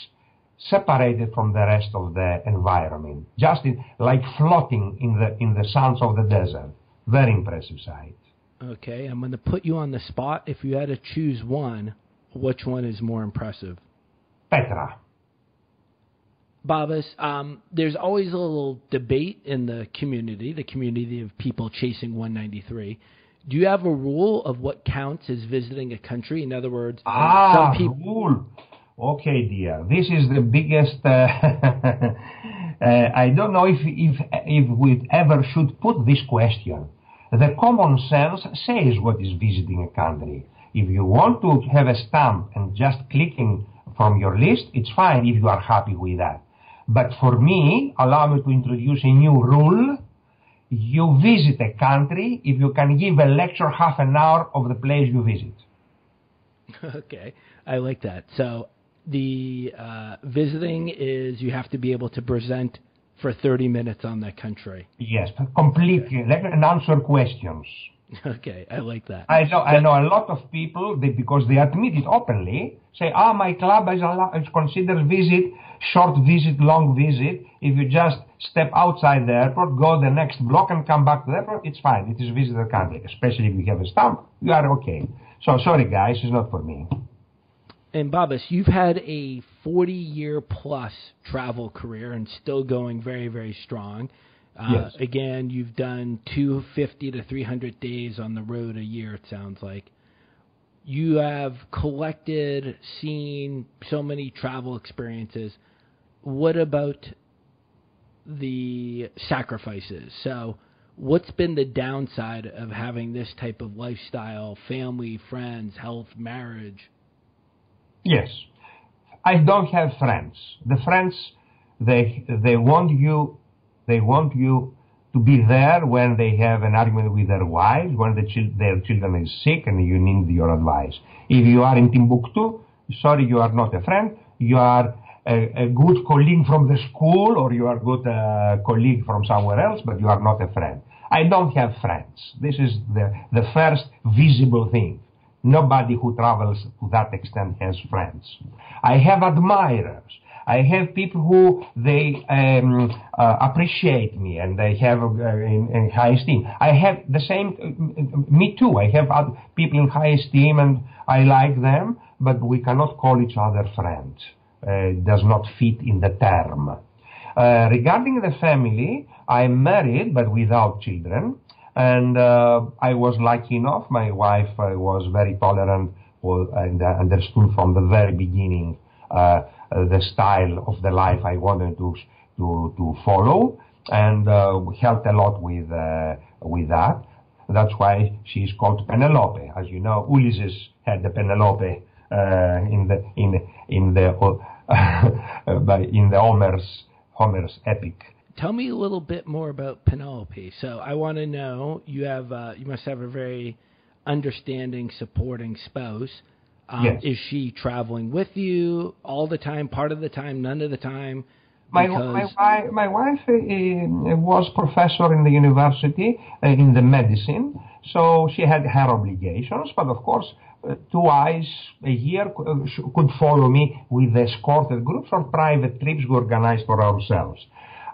separated from the rest of the environment, just like floating in the sands of the desert. Very impressive site. Okay, I'm going to put you on the spot. If you had to choose one, which one is more impressive? Petra. Babis, there's always a little debate in the community of people chasing 193. Do you have a rule of what counts as visiting a country? In other words, some people... rule. Okay, dear. This is the biggest... I don't know if we ever should put this question. The common sense says what is visiting a country. If you want to have a stamp and just clicking from your list, it's fine if you are happy with that. But for me, allow me to introduce a new rule. You visit a country if you can give a lecture half an hour of the place you visit. Okay, I like that. So the visiting is you have to be able to present for 30 minutes on that country. Yes, completely, and answer questions. Okay, I like that. I know a lot of people, because they admit it openly, say, my club is considered visit, short visit, long visit. If you just step outside the airport, go the next block and come back to the airport, it's fine. It is visit the country. Especially if you have a stamp, you are okay. So sorry guys, it's not for me. And Babis, you've had a 40-year-plus travel career and still going very, very strong. Yes. Again, you've done 250 to 300 days on the road a year, it sounds like. You have collected, seen so many travel experiences. What about the sacrifices? So what's been the downside of having this type of lifestyle, family, friends, health, marriage? Yes. I don't have friends. The friends, they want you to be there when they have an argument with their wives, when their children is sick and you need your advice. If you are in Timbuktu, sorry, you are not a friend. You are a good colleague from the school, or you are a good colleague from somewhere else, but you are not a friend. I don't have friends. This is the first visible thing. Nobody who travels to that extent has friends. I have admirers. I have people who they appreciate me and they have in high esteem. I have the same, me too. I have people in high esteem and I like them, but we cannot call each other friends. It does not fit in the term. Regarding the family, I'm married but without children. And I was lucky enough. My wife was very tolerant and understood from the very beginning the style of the life I wanted to follow, and helped a lot with that. That's why she is called Penelope. As you know, Ulysses had the Penelope in the Homer's epic. Tell me a little bit more about Penelope. So I want to know, you must have a very understanding, supporting spouse. Yes. Is she traveling with you all the time, part of the time, none of the time? My wife was professor in the university in the medicine, so she had her obligations, but of course twice a year could follow me with escorted groups or private trips we organized for ourselves.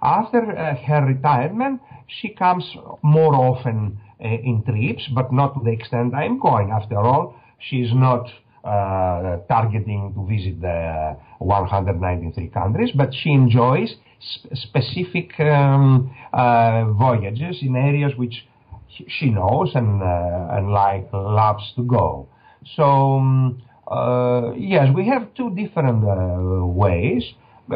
After her retirement, she comes more often in trips, but not to the extent I'm going. After all, she's not targeting to visit the 193 countries, but she enjoys specific voyages in areas which she knows and loves to go. So yes, we have two different ways.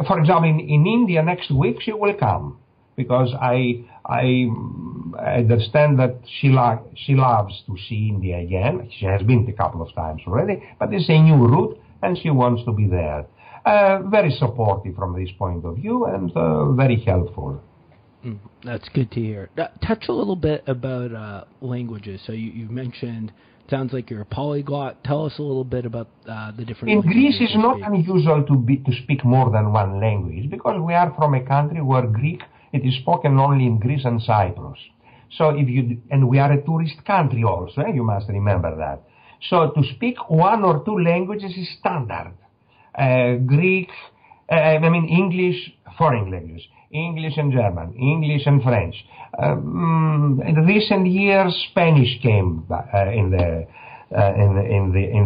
For example, in India next week she will come because I understand that she loves to see India again. She has been a couple of times already, but it's a new route and she wants to be there. Very supportive from this point of view and very helpful. That's good to hear. Touch a little bit about languages. So you've mentioned, sounds like you're a polyglot. Tell us a little bit about the different In languages. Greece, it's not unusual to speak more than one language because we are from a country where Greek, it is spoken only in Greece and Cyprus. So and we are a tourist country also, you must remember that. So to speak one or two languages is standard. English, foreign language, English and German, English and French. In recent years, Spanish came in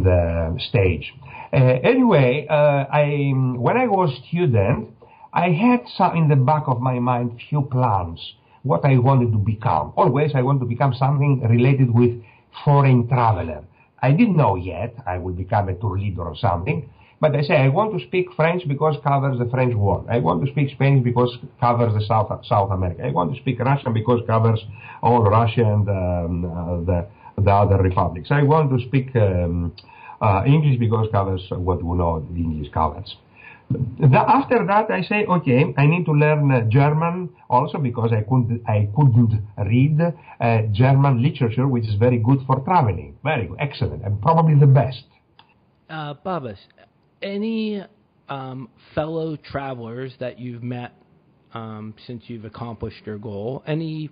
the stage. Anyway, when I was student, I had some in the back of my mind few plans what I wanted to become. Always I want to become something related with foreign traveler. I didn't know yet I would become a tour leader or something, but I say I want to speak French because covers the French war. I want to speak Spanish because covers the South America. I want to speak Russian because covers all Russia and the other republics. I want to speak English because covers what we know the English covers. After that, I say, okay, I need to learn German also because I couldn't read German literature, which is very good for traveling. Very good, excellent, and probably the best. Babis, any fellow travelers that you've met since you've accomplished your goal? Any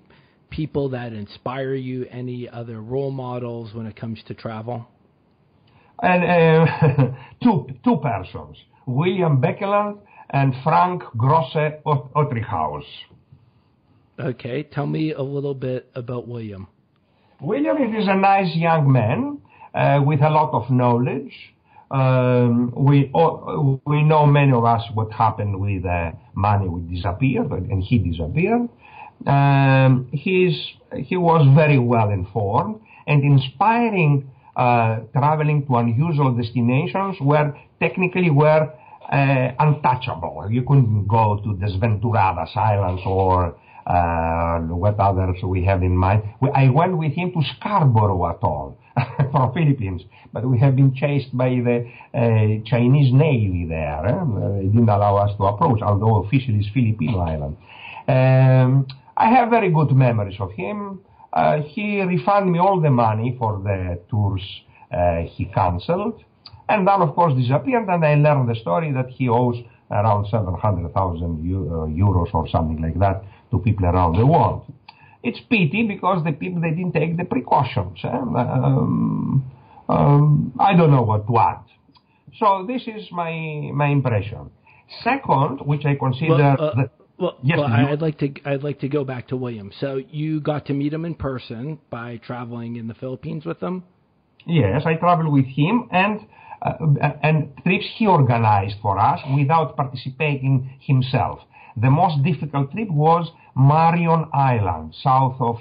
people that inspire you? Any other role models when it comes to travel? And two persons. William Beckeland and Frank Grosse Otterhaus. Okay, tell me a little bit about William. William is a nice young man with a lot of knowledge. We know many of us what happened with money which disappeared, and he disappeared. He was very well informed and inspiring. Traveling to unusual destinations where technically were untouchable. You couldn't go to the Sventuradas Islands or what others we have in mind. I went with him to Scarborough Atoll from Philippines, but we have been chased by the Chinese Navy there. They didn't allow us to approach, although officially it's Filipino island. I have very good memories of him. He refunded me all the money for the tours he cancelled, and then of course disappeared, and I learned the story that he owes around 700,000 euros or something like that to people around the world. It's pity because the people, they didn't take the precautions. I don't know what to add. So this is my impression. Second, which I consider... I'd like to go back to William. So you got to meet him in person by traveling in the Philippines with him? Yes, I traveled with him and trips he organized for us without participating himself. The most difficult trip was Marion Island, south of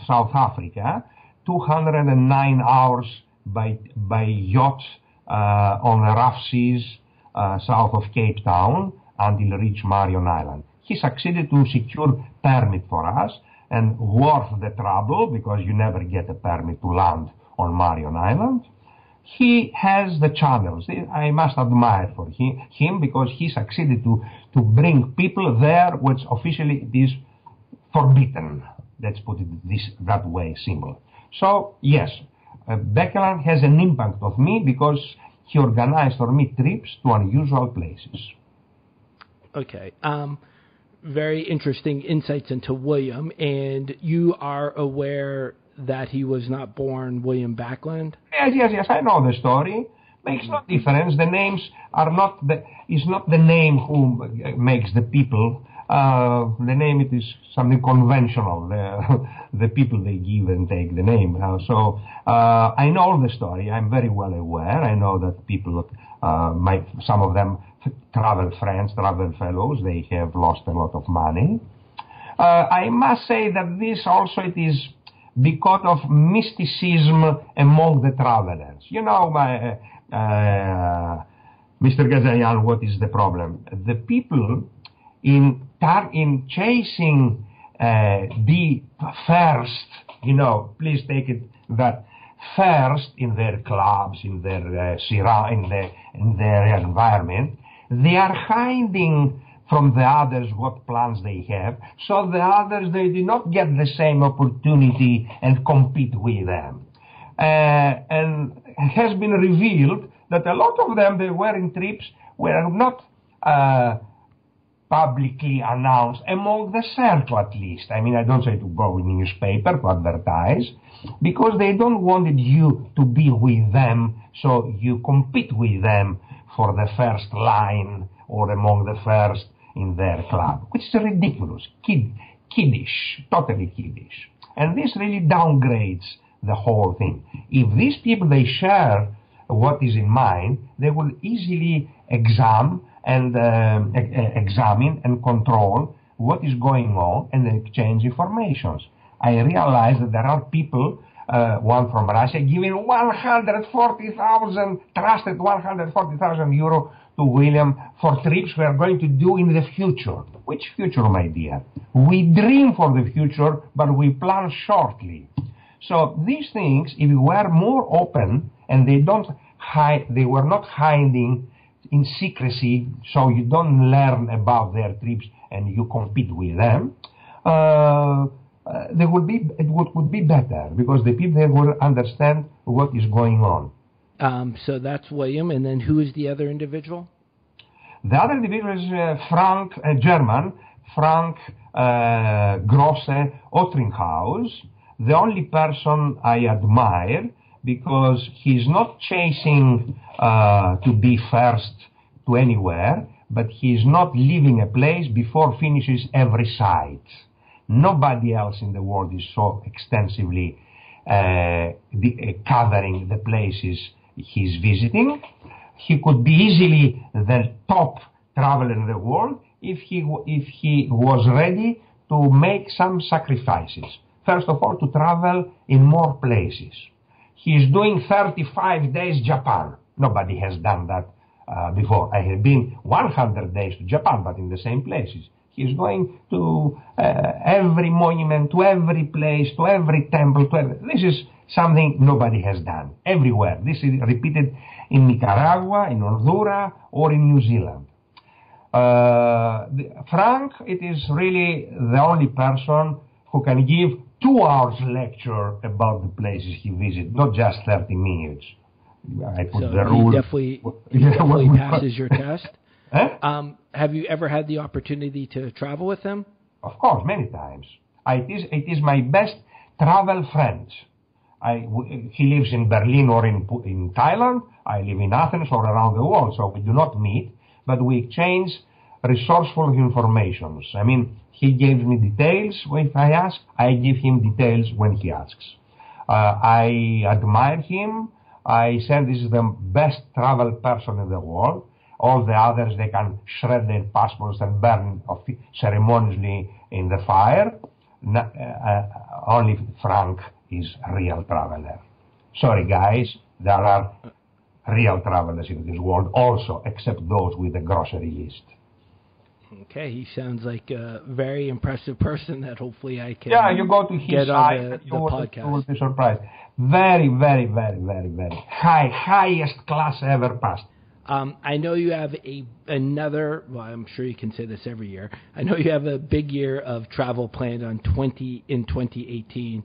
South Africa, 209 hours by yacht on the rough seas south of Cape Town, until reach Marion Island. He succeeded to secure permit for us, and worth the trouble because you never get a permit to land on Marion Island. He has the channels. I must admire for him because he succeeded to bring people there, which officially it is forbidden. Let's put it that way, simple. So yes, Beckeland has an impact of me because he organized for me trips to unusual places. Okay. Very interesting insights into William. And you are aware that he was not born William Beckeland? Yes. I know the story. Makes no difference. The names are not it's not the name who makes the people. The name, it is something conventional. The people, they give and take the name. So I know the story. I'm very well aware. I know that people, some of them, travel friends, travel fellows, they have lost a lot of money. I must say that this also, it is because of mysticism among the travelers. You know, Mr. Gazarian, what is the problem? The people in chasing the first, please take it that first in their clubs, in their in their environment, they are hiding from the others what plans they have, so the others, they did not get the same opportunity and compete with them. And it has been revealed that a lot of them, they were in trips were not publicly announced among the circle, at least. I mean, I don't say to go in the newspaper to advertise, because they don't wanted you to be with them, so you compete with them for the first line or among the first in their club, which is ridiculous, kiddish, totally kiddish. And this really downgrades the whole thing. If these people, they share what is in mind, they will easily examine and control what is going on and exchange informations. I realize that there are people, one from Russia, giving 140,000, trusted 140,000 euro to William for trips we are going to do in the future. Which future, my dear? We dream for the future, but we plan shortly. So these things, if we were more open and they were not hiding in secrecy, so you don't learn about their trips and you compete with them, it would be better, because the people they will understand what is going on. So that's William, and then who is the other individual? The other individual is Frank, German, Frank Grosse Ottringhaus, the only person I admire, because he's not chasing to be first to anywhere, but he's not leaving a place before finishes every site. Nobody else in the world is so extensively covering the places he's visiting. He could be easily the top traveler in the world if he was ready to make some sacrifices. First of all, to travel in more places. He is doing 35 days Japan. Nobody has done that before. I have been 100 days to Japan, but in the same places. He is going to every monument, to every place, to every temple. This is something nobody has done everywhere. This is repeated in Nicaragua, in Honduras, or in New Zealand. Frank, it is really the only person who can give 2 hours lecture about the places he visited, not just 30 minutes. I put so the rule. He definitely passes your test. Have you ever had the opportunity to travel with him? Of course, many times. It is my best travel friend. He lives in Berlin or in Thailand. I live in Athens or around the world, so we do not meet, but we exchange resourceful information. I mean, he gives me details if I ask. I give him details when he asks. I admire him. I said this is the best travel person in the world. All the others, they can shred their passports and burn ceremoniously in the fire. Only Frank is a real traveler. Sorry, guys, there are real travelers in this world also, except those with a grocery list. Okay, he sounds like a very impressive person that hopefully I can you go to his get site, on the you podcast. will be surprised. Very, very, very, very, very highest class ever passed. I know you have another, well, I'm sure you can say this every year. I know you have a big year of travel planned in 2018.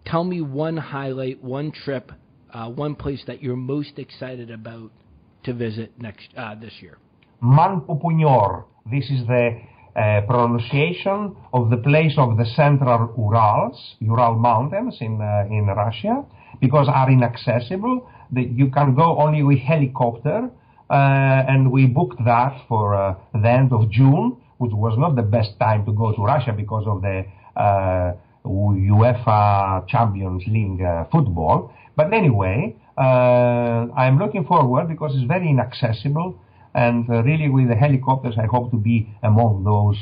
Tell me one highlight, one trip, one place that you're most excited about to visit this year. Manpupunyor. This is the pronunciation of the place of the central Ural Mountains in Russia, because are inaccessible. You can go only with helicopter. And we booked that for the end of June, which was not the best time to go to Russia because of the UEFA Champions League football. But anyway, I'm looking forward because it's very inaccessible. And really with the helicopters, I hope to be among those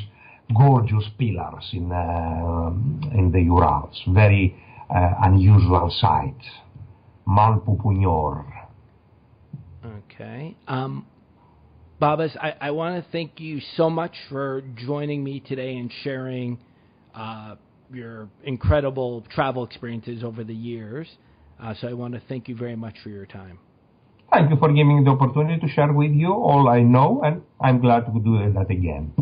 gorgeous pillars in the Urals. Very unusual sight. Manpupunyor. Okay. Babis, I want to thank you so much for joining me today and sharing your incredible travel experiences over the years. So I want to thank you very much for your time. Thank you for giving me the opportunity to share with you all I know, and I'm glad to do that again.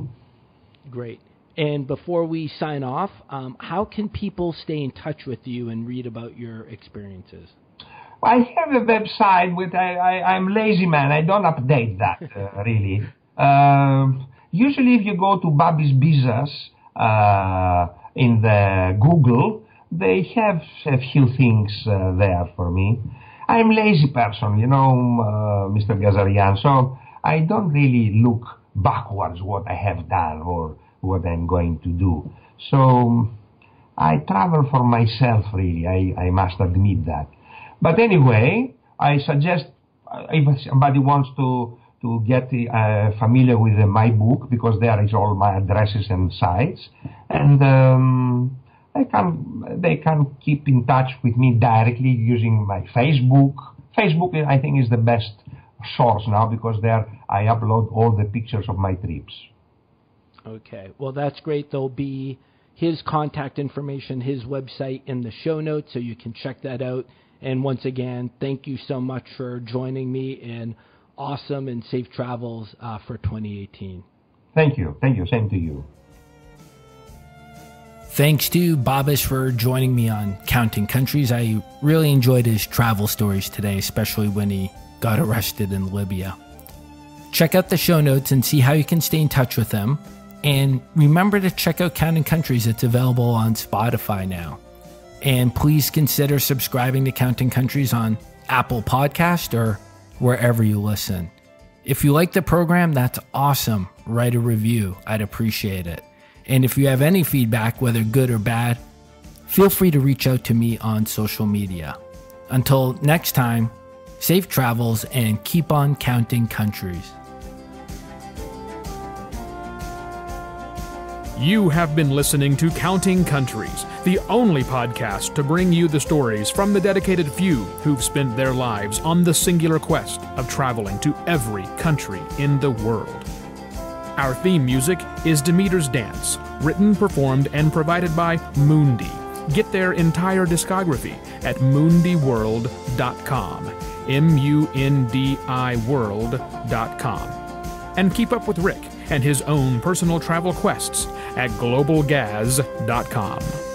great. And before we sign off, how can people stay in touch with you and read about your experiences? I have a website with I'm lazy man. I don't update that really. Usually, if you go to Babis Bizas in the Google, they have a few things there for me. I'm a lazy person, Mr. Gazarian, so I don't really look backwards what I have done or what I'm going to do. So I travel for myself, really. I must admit that. But anyway, I suggest if somebody wants to get familiar with my book, because there is all my addresses and sites, and they can keep in touch with me directly using my Facebook. Facebook, I think, is the best source now, because there I upload all the pictures of my trips. Okay, well, that's great. There'll be his contact information, his website in the show notes, so you can check that out. And once again, thank you so much for joining me, and awesome and safe travels for 2018. Thank you. Thank you. Same to you. Thanks to Babis for joining me on Counting Countries. I really enjoyed his travel stories today, especially when he got arrested in Libya. Check out the show notes and see how you can stay in touch with them. And remember to check out Counting Countries. It's available on Spotify now. And please consider subscribing to Counting Countries on Apple Podcast or wherever you listen. If you like the program, that's awesome. Write a review. I'd appreciate it. And if you have any feedback, whether good or bad, feel free to reach out to me on social media. Until next time, safe travels and keep on counting countries. You have been listening to Counting Countries, the only podcast to bring you the stories from the dedicated few who've spent their lives on the singular quest of traveling to every country in the world. Our theme music is Demeter's Dance, written, performed, and provided by Mundi. Get their entire discography at mundiworld.com, MUNDI world.com. And keep up with Ric and his own personal travel quests at globalgaz.com.